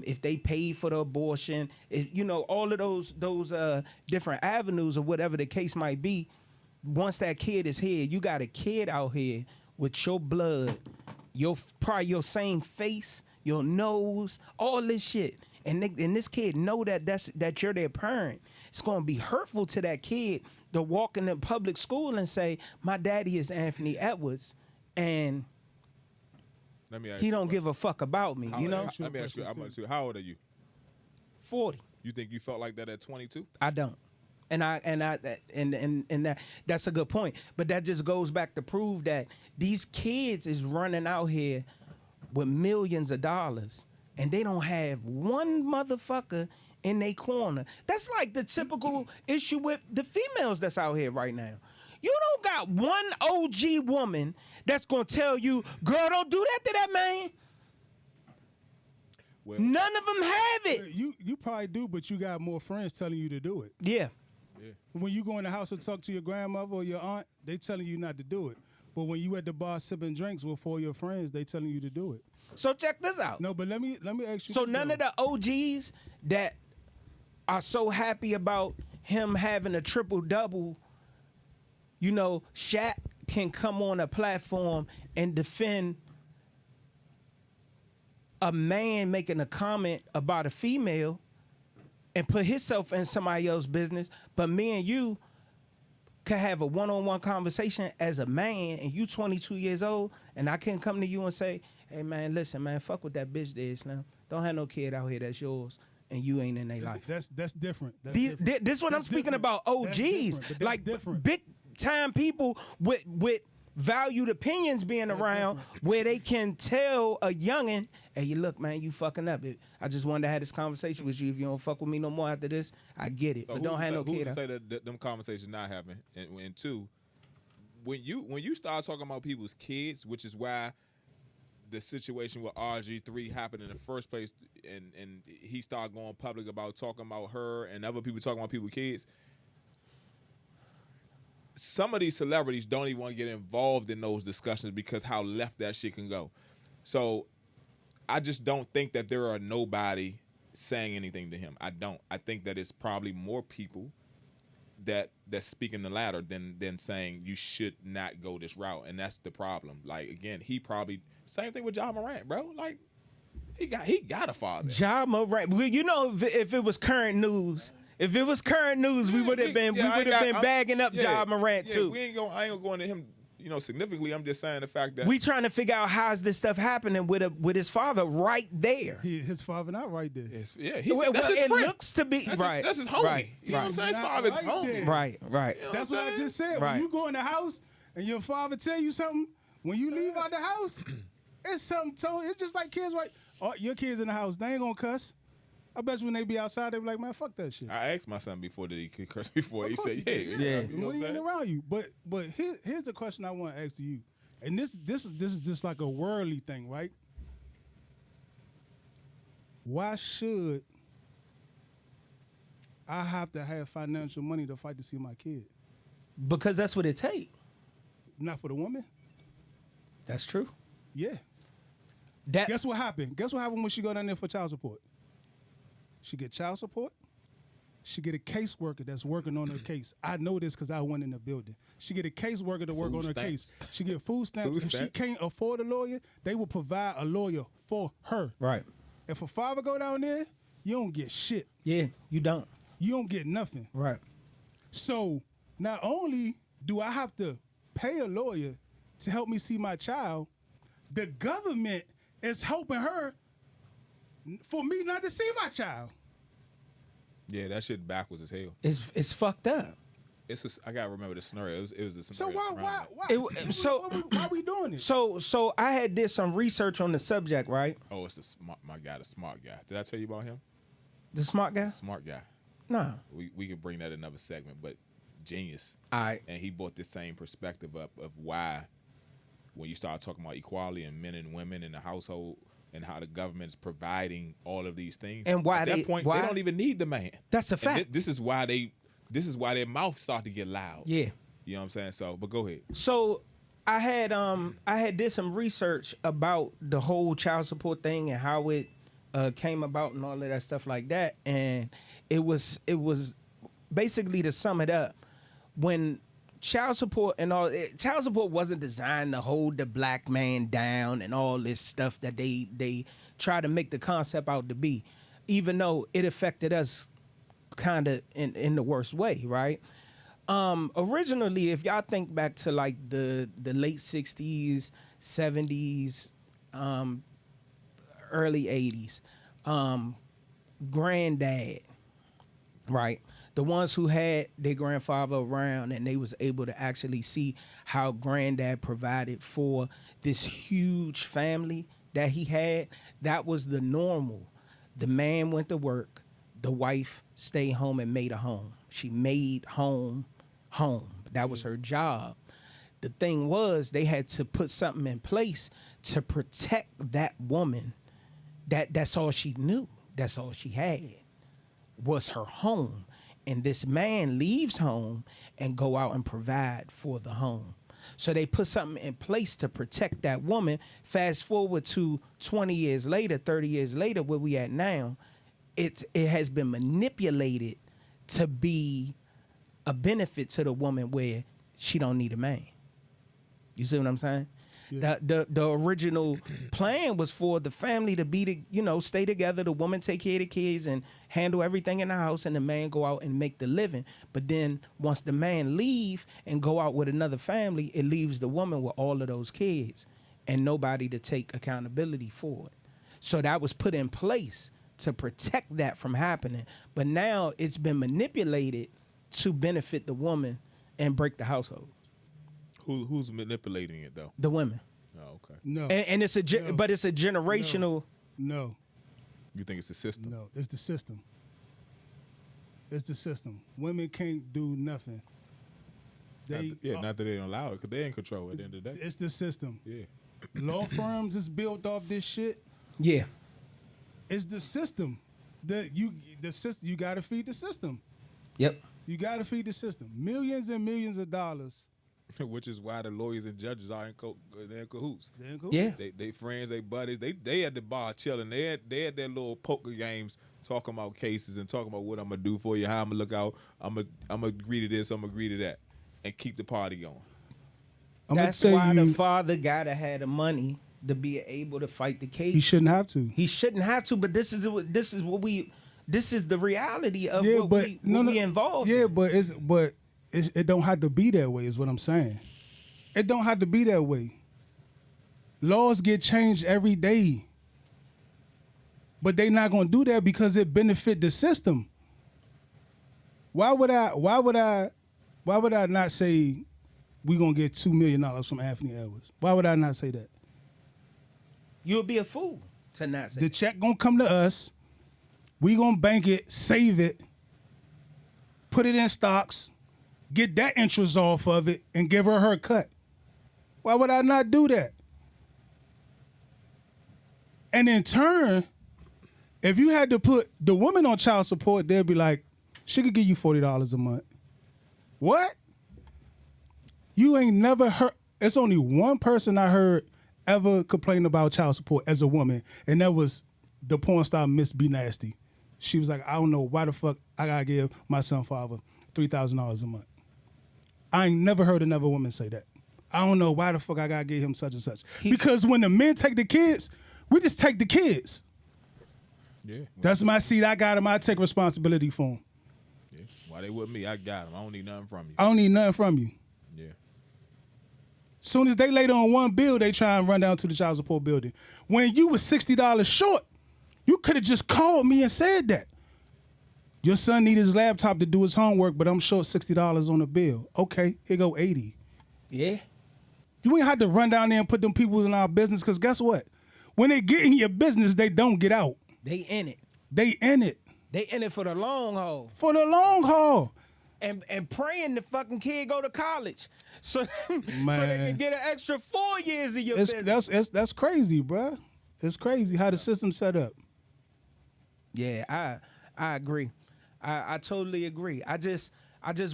If they paid for the abortion, all of those different avenues or whatever the case might be. Once that kid is here, you got a kid out here with your blood, probably your same face, your nose, all this shit, and this kid know that you're their parent. It's gonna be hurtful to that kid to walk in the public school and say, "My daddy is Anthony Edwards," and he don't give a fuck about me, Let me ask you, how old are you? 40. You think you felt like that at 22? I don't. And that's a good point. But that just goes back to prove that these kids is running out here with millions of dollars and they don't have one motherfucker in their corner. That's like the typical issue with the females that's out here right now. You don't got one OG woman that's gonna tell you, girl, don't do that to that man. Well, none of them have it. You probably do, but you got more friends telling you to do it. Yeah. Yeah. When you go in the house and talk to your grandmother or your aunt, they telling you not to do it. But when you at the bar sipping drinks with 4 of your friends, they telling you to do it. So check this out. No, but let me ask you. So this, none though. of the OGs that are so happy about him having a triple double, you know, Shaq can come on a platform and defend a man making a comment about a female and put himself in somebody else's business, but me and you can have a one-on-one conversation as a man, and you 22 years old, and I can come to you and say, hey man, listen, man, fuck what that bitch did, Slim. Don't have no kid out here that's yours, and you ain't in their life. That's different. That's different. This is what I'm That's speaking different. about. That's OGs, different, but that's like different. big time people with valued opinions being around, where they can tell a youngin, hey, you look, man, you fucking up. I just wanted to have this conversation with you. If you don't fuck with me no more after this, I get it. So but don't have no who's kid. to out. say that them conversations not happening? And two, when you start talking about people's kids, which is why the situation with RG3 happened in the first place, and he started going public about talking about her and other people talking about people's kids. Some of these celebrities don't even want to get involved in those discussions because how left that shit can go. So I just don't think that there are nobody saying anything to him. I don't. I think that it's probably more people that's speaking the latter than saying you should not go this route, and that's the problem. Like again, he probably same thing with Ja Morant, bro. Like he got a father. Ja Morant. Well, you know, if it was current news. If it was current news, we would have been bagging up Ja Morant too. I ain't gonna go into him, significantly. I'm just saying the fact that We trying to figure out how's this stuff happening with his father right there. His father not right there. that's his It friend. looks to be right. That's his homie. Right, You know what I'm saying? His Not father's right homie. there. right. You know That's what what I'm I saying? just said. Right. When you go in the house and your father tell you something, when you leave out the house, it's something. So it's just like kids, right? Oh, your kids in the house, they ain't gonna cuss. I bet you when they be outside, they be like, man, fuck that shit. I asked my son before that he could curse before. He said, You yeah. did. You know what When I'm he ain't saying? around you. But here's the question I want to ask you. And this is just like a worldly thing, right? Why should I have to have financial money to fight to see my kid? Because that's what it take. Not for the woman? That's true. Yeah. That Guess what happened? Guess what happened when she go down there for child support? She get child support. She get a caseworker that's working on her case. I know this because I went in the building. She get a caseworker to work Food on her stamps. case. She get food stamps. Food If she stamps. can't afford a lawyer, they will provide a lawyer for her. right. If a father go down there, you don't get shit. Yeah, you don't. You don't get nothing. Right. So not only do I have to pay a lawyer to help me see my child, the government is helping her for me not to see my child. Yeah, that shit backwards as hell. It's fucked up. I gotta remember the scenario. It was the So scenario. why surrounding it. why we doing it? So I had did some research on the subject, right? Oh, it's the smart guy. Did I tell you about him? The smart guy? Smart guy. Nah. We could bring that in another segment, but genius. All right. And he brought this same perspective up of why when you start talking about equality and men and women in the household and how the government's providing all of these things. And why at that point why- they don't even need the man. That's a And fact. this is why their mouth start to get loud. Yeah. You know what I'm saying? So, but go ahead. So I had did some research about the whole child support thing and how it came about and all of that stuff like that. And it was basically, to sum it up, when child support wasn't designed to hold the black man down and all this stuff that they try to make the concept out to be, even though it affected us kind of in the worst way, right? Originally, if y'all think back to like the late 60s, 70s, early 80s, granddad, right? The ones who had their grandfather around and they was able to actually see how granddad provided for this huge family that he had, that was the normal. The man went to work, the wife stayed home and made a home. She made home. That was her job. The thing was, they had to put something in place to protect that woman. That's all she knew. That's all she had was her home. and this man leaves home and go out and provide for the home. So they put something in place to protect that woman. Fast forward to 20 years later, 30 years later, where we at now, it has been manipulated to be a benefit to the woman where she don't need a man. You see what I'm saying? Yeah. The original plan was for the family to be stay together, the woman take care of the kids and handle everything in the house, and the man go out and make the living. But then once the man leave and go out with another family, it leaves the woman with all of those kids and nobody to take accountability for it. So that was put in place to protect that from happening. But now it's been manipulated to benefit the woman and break the household. Who's manipulating it though? The women. Oh, okay. No. And it's but it's a generational. No. You think it's the system? No, it's the system. It's the system. Women can't do nothing. Not that they don't allow it, because they in control at the end of the day. It's the system. Yeah. Law firms is built off this shit. Yeah. It's the system. The system. You gotta feed the system. Yep. You gotta feed the system. Millions and millions of dollars. Which is why the lawyers and judges are in cahoots. They're in cahoots. Yeah. They friends, they buddies. They at the bar chilling. They had their little poker games, talking about cases and talking about what I'm gonna do for you, how I'm gonna look out. I'm gonna agree to this. I'm gonna agree to that, and keep the party going. That's why the father gotta have the money to be able to fight the case. He shouldn't have to. He shouldn't have to. But this is the reality of what we involved. Yeah, in. but it don't have to be that way. Is what I'm saying. It don't have to be that way. Laws get changed every day, but they not gonna do that because it benefit the system. Why would I not say we gonna get $2 million from Anthony Edwards? Why would I not say that? You'll be a fool to not say the check gonna come to us. We gonna bank it, save it, put it in stocks, get that interest off of it, and give her cut. Why would I not do that? And in turn, if you had to put the woman on child support, they'd be like, she could give you $40 a month. What? You ain't never heard. It's only one person I heard ever complain about child support as a woman, and that was the porn star Miss B Nasty. She was like, I don't know why the fuck I gotta give my son father $3,000 a month. I ain't never heard another woman say that. I don't know why the fuck I gotta give him such and such. Because when the men take the kids, we just take the kids. Yeah. That's my seed. I got him. I take responsibility for him. Yeah. Why they with me? I got them. I don't need nothing from you. I don't need nothing from you. Yeah. Soon as they laid on one bill, they try and run down to the child support building. When you was $60 short, you could have just called me and said that. Your son need his laptop to do his homework, but I'm short $60 on the bill. Okay, here go 80. Yeah. You ain't have to run down there and put them people in our business, because guess what? When they get in your business, they don't get out. They in it. They in it. They in it for the long haul. For the long haul. And praying the fucking kid go to college so they can get an extra 4 years of your business. That's crazy, bruh. It's crazy how the system's set up. Yeah, I agree. I totally agree. I just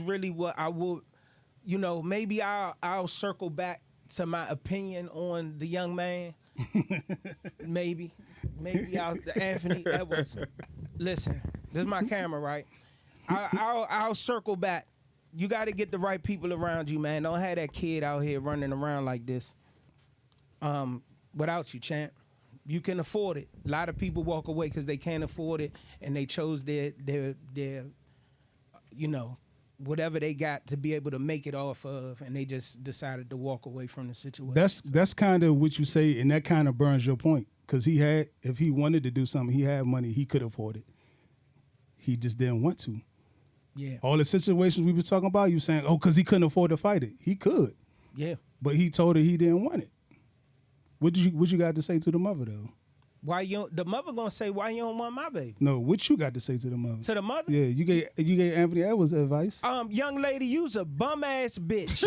really would, maybe I'll circle back to my opinion on the young man. maybe Anthony Edwards. Listen, this is my camera, right? I'll circle back. You got to get the right people around you, man. Don't have that kid out here running around like this without you, champ. You can afford it. A lot of people walk away because they can't afford it, and they chose their whatever they got to be able to make it off of, and they just decided to walk away from the situation. That's kind of what you say, and that kind of burns your point, because if he wanted to do something, he had money, he could afford it. He just didn't want to. Yeah. All the situations we was talking about, you saying, because he couldn't afford to fight it. He could. Yeah. But he told her he didn't want it. What you got to say to the mother, though? The mother gonna say, why you don't want my baby? No, what you got to say to the mother? To the mother? Yeah, you gave Anthony Edwards advice. Young lady, you's a bum ass bitch.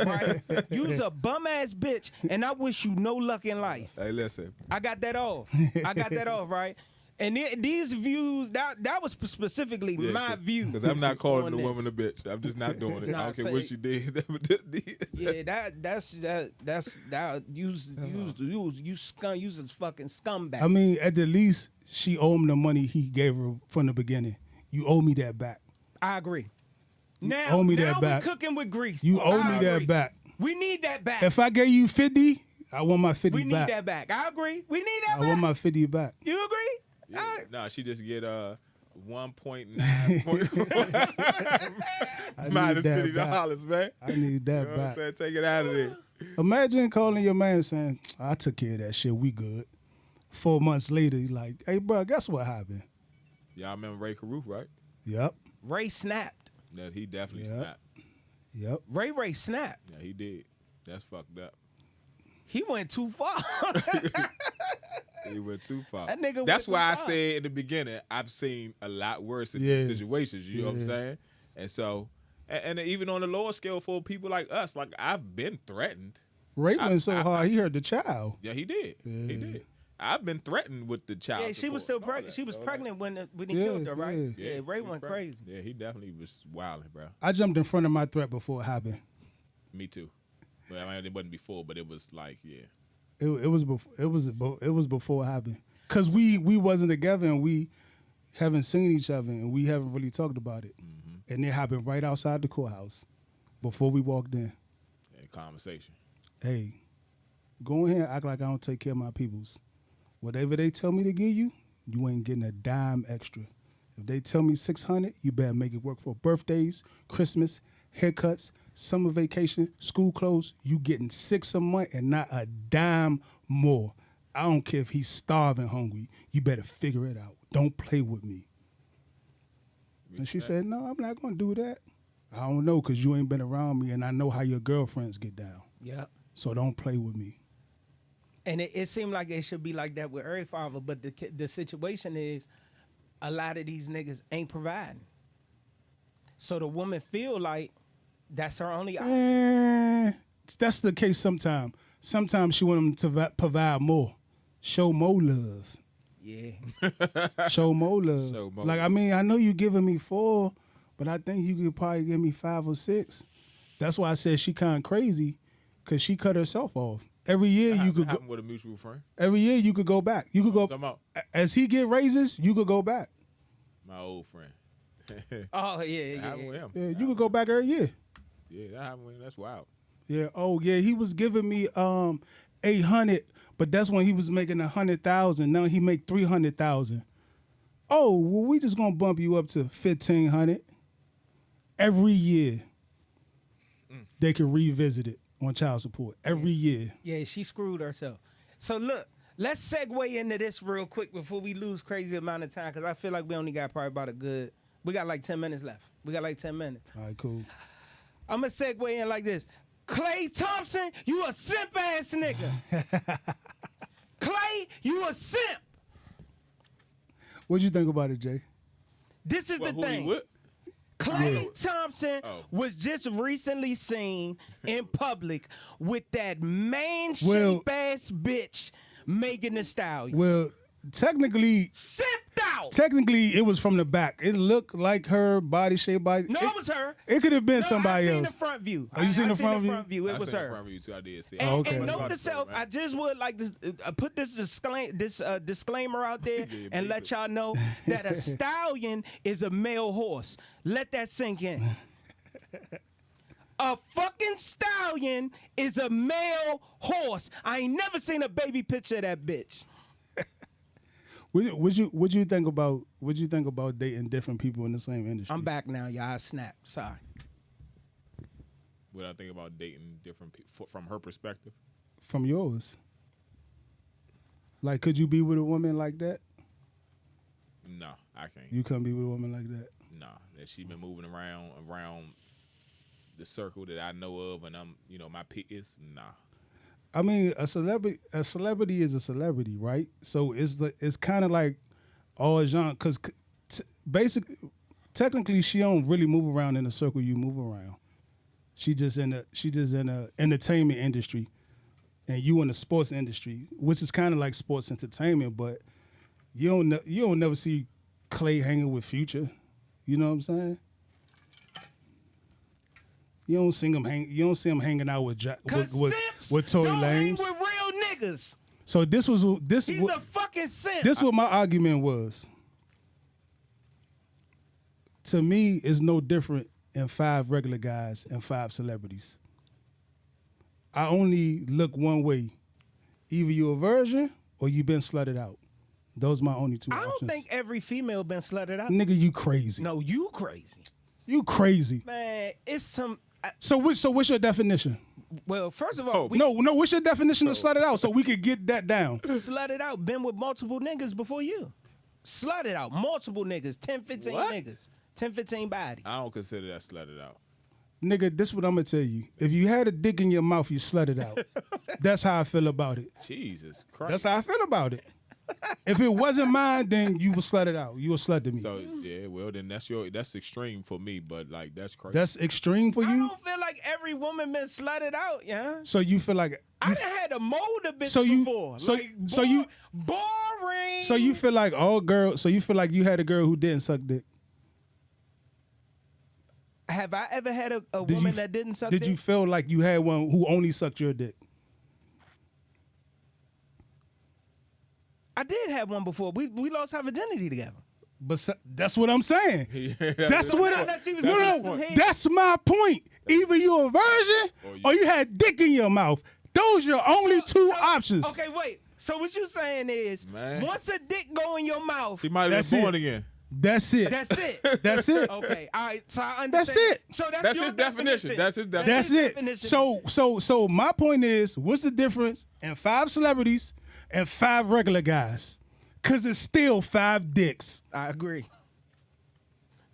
Right? You's a bum ass bitch, and I wish you no luck in life. Hey, listen. I got that off, right? And these views, that was specifically my view. Because I'm not calling on the this. woman a bitch. I'm just not doing it. Nah, I don't care say- what she did. Yeah, you scum, you's a fucking scumbag. I mean, at the least, she owed him the money he gave her from the beginning. You owe me that back. I agree. Now, owe me now that back. we cooking with grease. You owe I me that agree. back. We need that back. If I gave you 50, I want my 50 we need back. that back. I agree. We need that I back. want my 50 back. You agree? Nah, she just get 1.9 I minus need that $50, man. I need that You know what I'm back. saying? Take it out of there. Imagine calling your man saying, I took care of that shit. We good. 4 months later, you like, hey, bro, guess what happened? Y'all remember Ray Caruth, right? Yep. Ray snapped. That he definitely Yeah. snapped. Yep. Ray snapped. Yeah, he did. That's fucked up. He went too far. He went too far. That nigga That's went why too I far. said in the beginning, I've seen a lot worse in Yeah. these situations. You know what I'm Yeah. saying? And so, and even on the lower scale for people like us, like I've been threatened. Ray went so hard, he hurt the child. Yeah, he did. He did. I've been threatened with the child. Yeah, she was still support and all pregnant. that. She was So, pregnant when he Yeah, killed her, right? yeah. Yeah, Ray he was went pregnant. crazy. Yeah, he definitely was wilding, bro. I jumped in front of my threat before it happened. Me too. Well, I mean, it wasn't before, but it was like, yeah. It was before it happened. Cause we wasn't together and we haven't seen each other and we haven't really talked about it. Mm-hmm. And it happened right outside the courthouse before we walked in. Yeah, conversation. Hey, go in here and act like I don't take care of my peoples. Whatever they tell me to give you, you ain't getting a dime extra. If they tell me 600, you better make it work for birthdays, Christmas, haircuts, summer vacation, school clothes. You getting 6 a month and not a dime more. I don't care if he's starving hungry. You better figure it out. Don't play with me. And she said, no, I'm not going to do that. I don't know because you ain't been around me and I know how your girlfriends get down. Yeah. So don't play with me. And it seemed like it should be like that with every father, but the situation is a lot of these niggas ain't providing. So the woman feel like that's her only option. That's the case sometimes. Sometimes she want them to provide more. Show more love. Yeah. Show more love. Show more Like, I mean, I know you giving me 4, but I think you could probably give me 5 or 6. That's why I said she kind of crazy, because she cut herself off. Every year you could go, with a mutual friend. every year you could go back. You could go Talking about as he get raises, you could go back. my old friend. Oh yeah, That happened with yeah. him. Yeah, you could go back every year. Yeah, that happened with him. That's wild. Yeah. Oh yeah, he was giving me 800, but that's when he was making 100,000. Now he make 300,000. Oh, well, we just gonna bump you up to 1,500 every year. They can revisit it on child support every year. Yeah, she screwed herself. So look, let's segue into this real quick before we lose crazy amount of time, because I feel like we only got probably about we got like 10 minutes left. We got like 10 minutes. All right, cool. I'm going to segue in like this. Clay Thompson, you a simp ass nigga. Clay, you a simp. What'd you think about it, Jay? This is the Who thing. he with? Clay Thompson Oh. was just recently seen in public with that man-shaped Well- ass bitch, Megan Thee Stallion. Well, technically, Simped out. it was from the back. It looked like her body shape. No, it was her. It could have been No, somebody I seen else. the front view. Oh, you seen the front view? It I was seen her. the front view too. I did see. And, Oh, okay. and note About to the self, story, I just would like to put this disclaimer out there Yeah, and beep let it. y'all know that a stallion is a male horse. Let that sink in. A fucking stallion is a male horse. I ain't never seen a baby picture of that bitch. Would you think about dating different people in the same industry? I'm back now, y'all. I snapped. Sorry. What I think about dating different people from her perspective. From yours. Like, could you be with a woman like that? No, I can't. You couldn't be with a woman like that. No, that she been moving around the circle that I know of, and I'm, my peers. Nah. I mean, a celebrity is a celebrity, right? So it's kind of like all genre, because basically, technically, she don't really move around in the circle you move around. She just in the entertainment industry, and you in the sports industry, which is kind of like sports entertainment. But You don't never see Clay hanging with Future. You know what I'm saying? You don't see him hanging out with Tory don't hang Lanez. with real niggas. So He's a fucking simp. This what my argument was. To me, it's no different in 5 regular guys and 5 celebrities. I only look one way. Either you a virgin or you been slutted out. Those my only 2 I options. don't think every female been slutted out. Nigga, you crazy. No, you crazy. You crazy. Man, it's some... So what's your definition? well, first of all, No, what's your definition of slutted out so we could get that down? slutted out, been with multiple niggas before you. Slutted out, multiple niggas, 10, 15 What? niggas. 10, 15 bodies. I don't consider that slutted out. Nigga, this what I'm gonna tell you. If you had a dick in your mouth, you slutted out. That's how I feel about it. Jesus Christ. That's how I feel about it. If it wasn't mine, then you were slutted out. You were slut to me. So yeah, well then that's extreme for me, but like that's crazy. That's extreme for I you. don't feel like every woman been slutted out, yeah. So you feel like I done had to mold a bitch So you- before. so- like, so you- boring. so you feel like all girls. So you feel like you had a girl who didn't suck dick. have I ever had a Did woman you- that didn't suck Did dick? you feel like you had one who only sucked your dick? I did have one before. We lost our virginity together. But that's what I'm saying. That's what. Unless she was No, giving no, some head. that's my point. Either you a virgin or you had dick in your mouth. Those are your only two options. Okay, wait. So what you saying is, Man. once a dick go in your mouth, He might have That's been born it. again. That's it. that's it. That's it. Okay, all right. So I understand. That's it. So That's your his definition. That's his definition. That's his it. definition. So my point is, what's the difference in 5 celebrities and 5 regular guys? Cause it's still 5 dicks. I agree.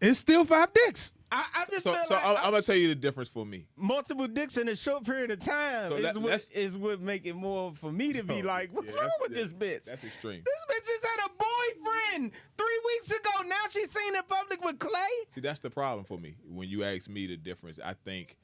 It's still 5 dicks. I just So, feel so like I'm gonna tell you the difference for me. multiple dicks in a short period of time So is what make it more for me to be like, what's Yeah, wrong with that's- this bitch? That's extreme. This bitch just had a boyfriend 3 weeks ago. Now she's seen in public with Clay. See, that's the problem for me. When you ask me the difference, I think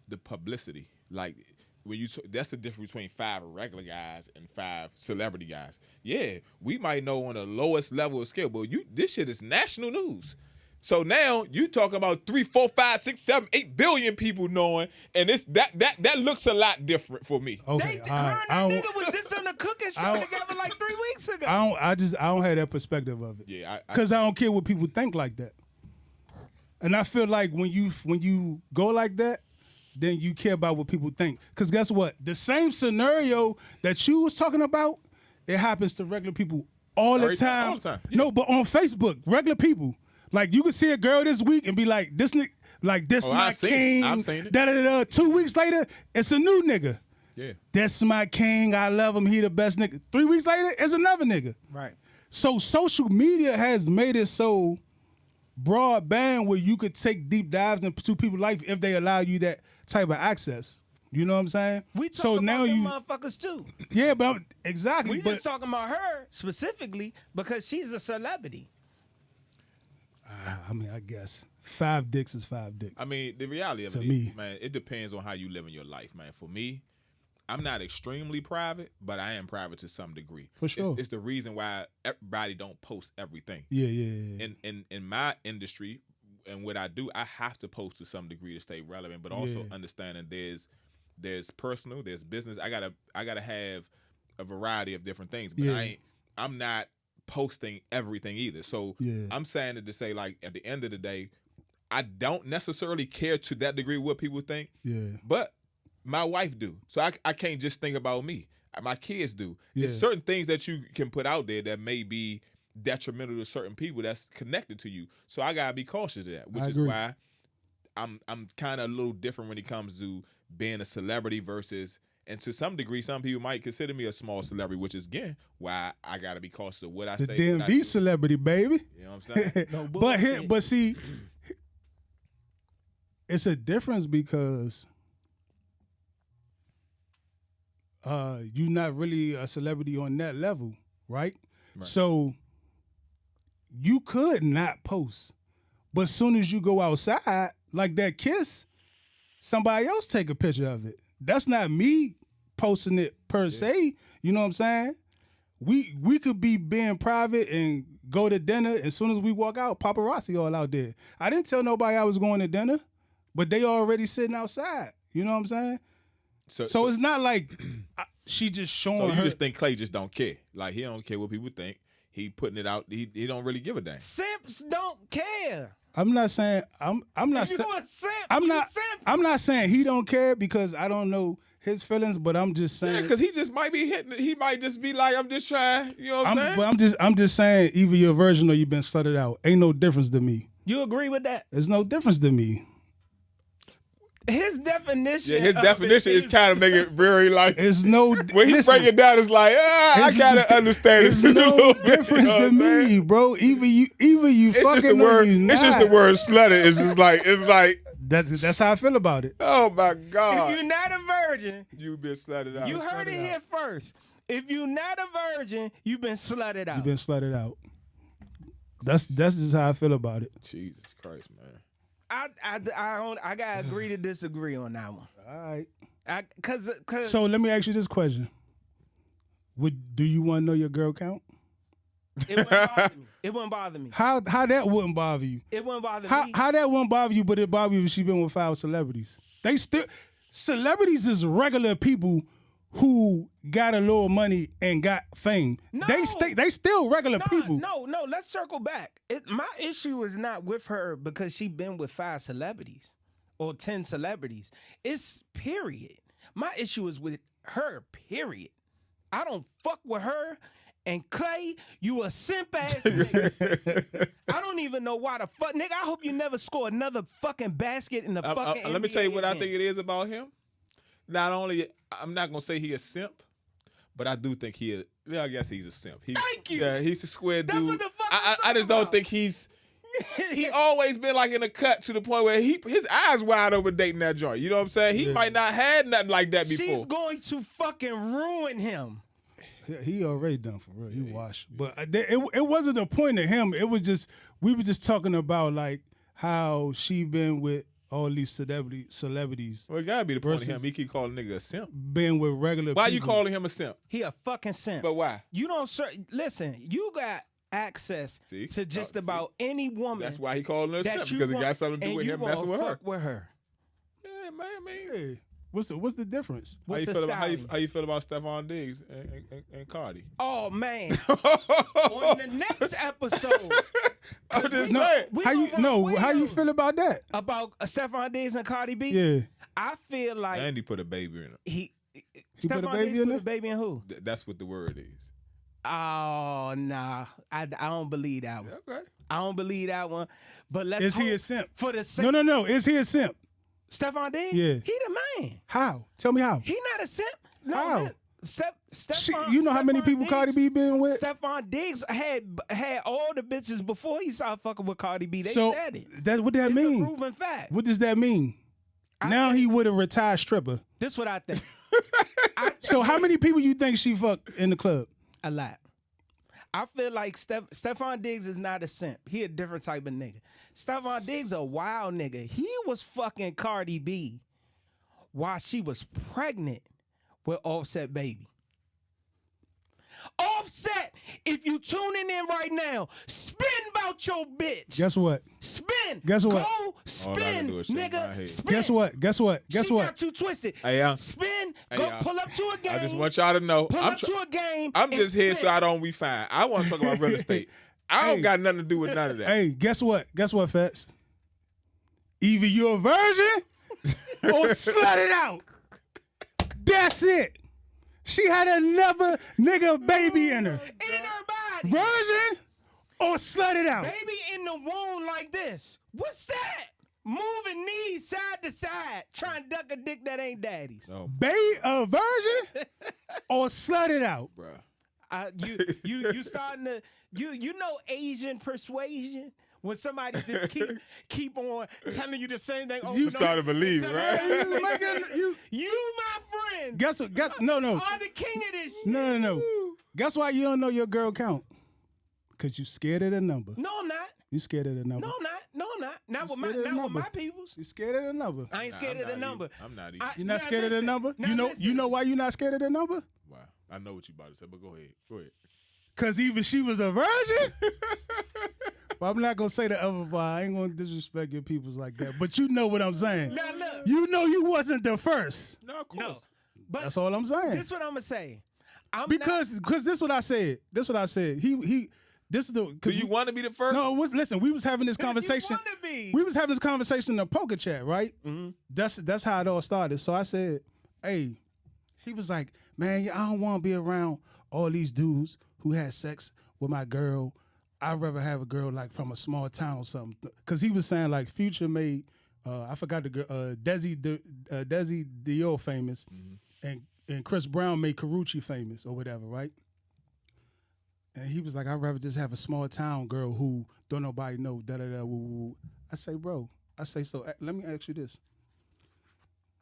the publicity, like when that's the difference between 5 regular guys and 5 celebrity guys. Yeah, we might know on the lowest level of scale, but this shit is national news. So now you talking about 3, 4, 5, 6, 7, 8 billion people knowing, and it's that looks a lot different for me. Okay, Her all right. and that nigga was just on the cooking show together like 3 weeks ago. I don't have that perspective of it. Yeah, Cause I don't care what people think like that. And I feel like when you go like that, then you care about what people think. Cause guess what? The same scenario that you was talking about, it happens to regular people all the Every time, time. all the time, yeah. No, but on Facebook, regular people. Like you can see a girl this week and be like, this nigga, like this Oh, my I've seen it. king. I've seen it. Da da da. 2 weeks later, it's a new nigga. Yeah. That's my king. I love him. He the best nigga. 3 weeks later, it's another nigga. Right. So social media has made it so broadband where you could take deep dives into people's life if they allow you that type of access. You know what I'm saying? We talk so about now them you, motherfuckers too. yeah, but exactly. We but just talking about her specifically because she's a celebrity. I mean, I guess 5 dicks is 5 dicks. I mean, the reality of To it me. is, man, it depends on how you live in your life, man. For me, I'm not extremely private, but I am private to some degree. For sure. It's the reason why everybody don't post everything. Yeah. In my industry and what I do, I have to post to some degree to stay relevant, but also Yeah. understanding there's personal, there's business. I gotta have a variety of different things, but Yeah. I'm not posting everything either. So Yeah. I'm saying it to say, like, at the end of the day, I don't necessarily care to that degree what people think, Yeah. but my wife do. So I can't just think about me. My kids do. There's Yeah. certain things that you can put out there that may be detrimental to certain people that's connected to you. So I gotta be cautious of that, which I is agree. why I'm kind of a little different when it comes to being a celebrity versus, and to some degree, some people might consider me a small celebrity, which is again why I gotta be cautious of what I The say. what I DMV do. celebrity, baby. You know what I'm saying? No but bullshit. see, it's a difference because you're not really a celebrity on that level, right? So you could not post, but as soon as you go outside, like that kiss, somebody else take a picture of it. That's not me posting it per se. You know what I'm saying? We could be being private and go to dinner. As soon as we walk out, paparazzi all out there. I didn't tell nobody I was going to dinner, but they already sitting outside. You know what I'm saying? So it's not like she just showing So you her. just think Clay just don't care? Like he don't care what people think. He putting it out. He don't really give a damn. Simps don't care. I'm not saying I'm not. You a simp. I'm you not. simp. I'm not saying he don't care because I don't know his feelings, but I'm just saying. Yeah, because he just might be hitting. He might just be like, I'm just trying. You know what I'm saying? But I'm just saying, either you're a virgin or you've been slutted out. Ain't no difference to me. You agree with that? There's no difference to me. His definition. Yeah, his definition is kind of make it very like. It's no. When he break it down, it's like, I gotta understand. There's It's no difference to me, bro. Either you It's fucking just the word. or you It's just the word slutted. It's just like it's like. That's how I feel about it. Oh my God! If you're not a virgin, You've been slutted out. you heard it here first. If you're not a virgin, you've been slutted out. You've been slutted out. That's just how I feel about it. Jesus Christ, man. I gotta agree to disagree on that one. All right. Cause So let me ask you this question: do you want to know your girl count? it wouldn't bother me. It wouldn't bother me. How that wouldn't bother you? It wouldn't bother me. How that wouldn't bother you, but it bother you if she been with 5 celebrities. Celebrities is regular people who got a little money and got fame. No. They still regular people. No. Let's circle back. My issue is not with her because she been with 5 celebrities or 10 celebrities. It's period. My issue is with her. Period. I don't fuck with her. And Clay, you a simp ass nigga. I don't even know why the fuck, nigga. I hope you never score another fucking basket in the fucking. Let me NBA tell you what I again. think it is about him. Not only, I'm not gonna say he a simp, but I do think I guess he's a simp. Thank you. Yeah, he's a square That's dude. what the fuck I just don't about. think he always been like in a cut to the point where his eyes wide open dating that joint. You know what I'm saying? He might not had nothing like that before. She's going to fucking ruin him. He already done for real. He washed. But it wasn't a point of him. It was just, we were just talking about like how she been with all these celebrities. Well, it gotta be the point of versus him. He keep calling nigga a simp. Been with regular Why people. you calling him a simp? He a fucking simp. But why? You don't listen. You got access to just about any woman. That's why he calling her a that simp you because it want, got something to do and with you him wanna messing with her. fuck with her. Yeah, man. I mean, Hey, what's the difference? What's the how Stallion? you feel about Stephon Diggs and Cardi? Oh man! On the next episode, I'm just No, saying. how you feel about that? about Stephon Diggs and Cardi B? Yeah. I feel like And he put a baby in her. he put a Stephon baby Diggs in put there? a baby in who? That's what the word is. Oh nah, I don't believe that one. Okay. I don't believe that one. But let's Is he hope a simp? for the sake. No. Is he a simp? Stephon Diggs? Yeah. He the man. How? Tell me how. He not a simp. No, How? man. Stephon, You know how many Stephon people Cardi B been with? Stephon Diggs had all the bitches before he started fucking with Cardi B. They So said it. that's what that It's mean. a proven fact. What does that mean? Now he would a retired stripper. This what I think. So how many people you think she fucked in the club? A lot. I feel like Stephon Diggs is not a simp. He a different type of nigga. Stephon Diggs a wild nigga. He was fucking Cardi B while she was pregnant with Offset baby. Offset, if you tuning in right now, spin about your bitch. Guess what? Spin. Guess what? Go All I spin, can do is shake my nigga. head. Spin. Guess what? Guess what? Guess she what? got you twisted. Hey, Spin. Hey, Go y'all. pull up to a game. I just want y'all to know. Pull up to a game. I'm and just here spin. so I don't be fine. I want to talk about real estate. I don't Hey. got nothing to do with none of that. Hey, guess what? Guess what, Fats? Either you're a virgin or slut it out. That's it. She had another nigga baby in her. In her body. Virgin or slut it out. Baby in the womb like this. What's that? Moving knees side to side, trying to duck a dick that ain't daddy's. Oh, A virgin or slut it out. bro. You starting to you know Asian persuasion when somebody just keep on telling you the same thing. You started to believe, right? You my friend. Guess what? No. Are the king of this shit. No. Guess why you don't know your girl count? Because you scared of the number. No, I'm not. You scared of the number. No, I'm not. No, I'm not. Not with scared of the my number. peoples. You scared of the number. I ain't scared of the number. I'm not either. You're not scared of the number? You know why you're not scared of the number? Wow. I know what you about to say, but go ahead. Because even she was a virgin? But I'm not going to say the other part. I ain't going to disrespect your peoples like that. But you know what I'm saying. Now look. You know you wasn't the first. No, of No. course. But That's all I'm saying. this what I'm gonna say. Because this what I said. This what I said. This is the. Do you want to be the first? No, listen. We was having this conversation. wanna be. We was having this conversation in the poker chat, right? Mm-hmm. That's how it all started. So I said, "Hey," he was like, "Man, I don't want to be around all these dudes who had sex with my girl. I'd rather have a girl like from a small town or something." Because he was saying like Future made, I forgot the girl, Desi Dior famous, and Chris Brown made Karuchi famous or whatever, right? And he was like, I'd rather just have a small town girl who don't nobody know, da-da-da, woo-woo. I say, bro, so let me ask you this.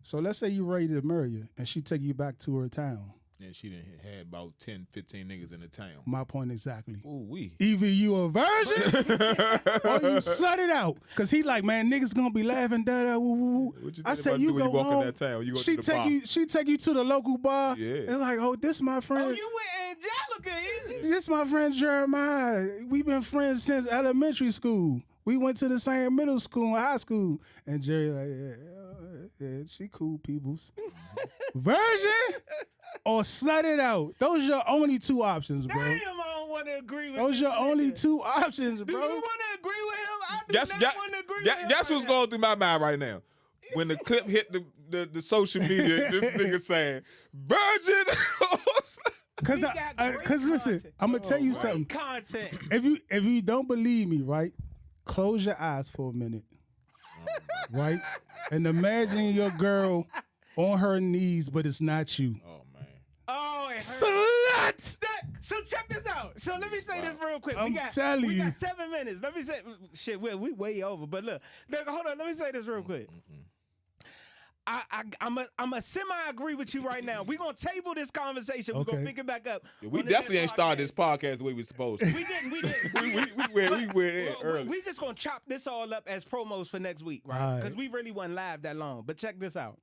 So let's say you ready to marry her and she take you back to her town. And she done had about 10, 15 niggas in the town. My point exactly. Ooh, we. Either you a virgin or you slut it out. Because he like, man, niggas going to be laughing, da-da, woo-woo. What you I think said, about you do when go you walk home. in that town? You go She to the bar. she take you to the local bar. Yeah. And like, oh, this my friend. Oh, you with Angelica, is it? This my friend Jeremiah. We been friends since elementary school. We went to the same middle school and high school. And Jerry like, yeah, she cool peoples. Virgin or slut it out. Those your only two options, bro. Damn, I don't want to agree with Those this your only nigga. two options, Do bro. you want to agree with him? I do That's not want to agree with him. that's what's right going through my mind right now. When the clip hit the social media, this nigga saying, virgin. Cause, He got great cause listen, content. I'm gonna tell you now. something. Great content. If you don't believe me, right, close your eyes for a minute, right, and imagine your girl on her knees, but it's not you. Oh, man. Oh, it hurt. Slut. So check this out. So let me say this real quick. I'm we got telling you. 7 minutes. Let me say shit. We way over. But look, hold on. Let me say this real quick. I'm a semi agree with you right now. We're gonna table this conversation. We're gonna Okay. pick it back up. We on the definitely next ain't started this podcast. podcast the way we supposed to. We didn't. we went in early. We just gonna chop this all up as promos for next week, right? All right. Because we really wasn't live that long. But check this out.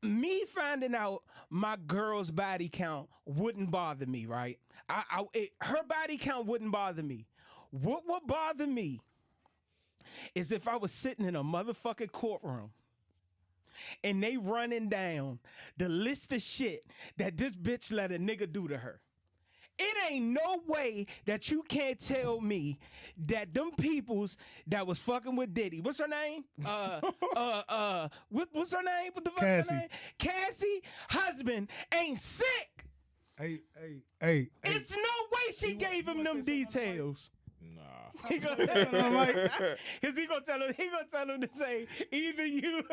Me finding out my girl's body count wouldn't bother me, right? Her body count wouldn't bother me. What would bother me is if I was sitting in a motherfucking courtroom and they running down the list of shit that this bitch let a nigga do to her. It ain't no way that you can't tell me that them peoples that was fucking with Diddy, what's her name? What's her name? What the fuck is her Cassie. name? Cassie husband ain't sick. Hey. It's no way she gave him them details. Nah. He gonna tell him, cause he gonna tell him to say either you.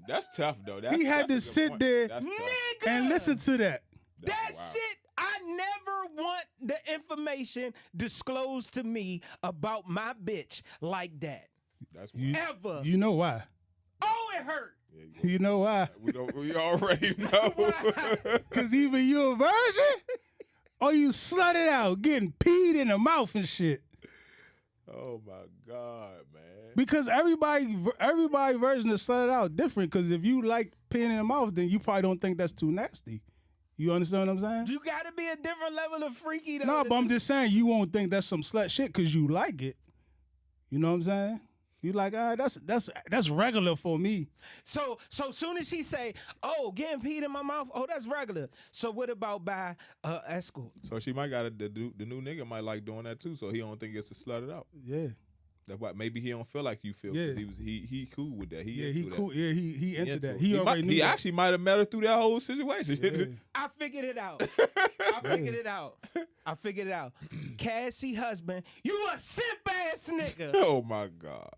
That's tough, though. He had that's to a good sit point. there That's tough. Nigga. and listen to that. That Wow. shit, I never want the information disclosed to me about my bitch like that. That's You, Ever. you know why? Oh, it hurt. You know why? We already know. Cause either you a virgin or you slut it out, getting peed in the mouth and shit. Oh my God, man. Because everybody version of slut it out different. Cause if you like peeing in the mouth, then you probably don't think that's too nasty. You understand what I'm saying? You gotta be a different level of freaky though. No, but I'm just saying you won't think that's some slut shit because you like it. You know what I'm saying? You like, that's regular for me. So soon as she say, "Oh, getting peed in my mouth," oh, that's regular. So what about by escort? So she might got the new nigga might like doing that too. So he don't think it's a slut it out. Yeah. That's why maybe he don't feel like you feel. Yeah. Cause he cool with that. Yeah, into he that. cool. Yeah, he into that. it. He already knew He that. actually might have met her through that whole situation. Yeah. I figured it out. I figured it out. Cassie husband, you a simp ass nigga. Oh my God.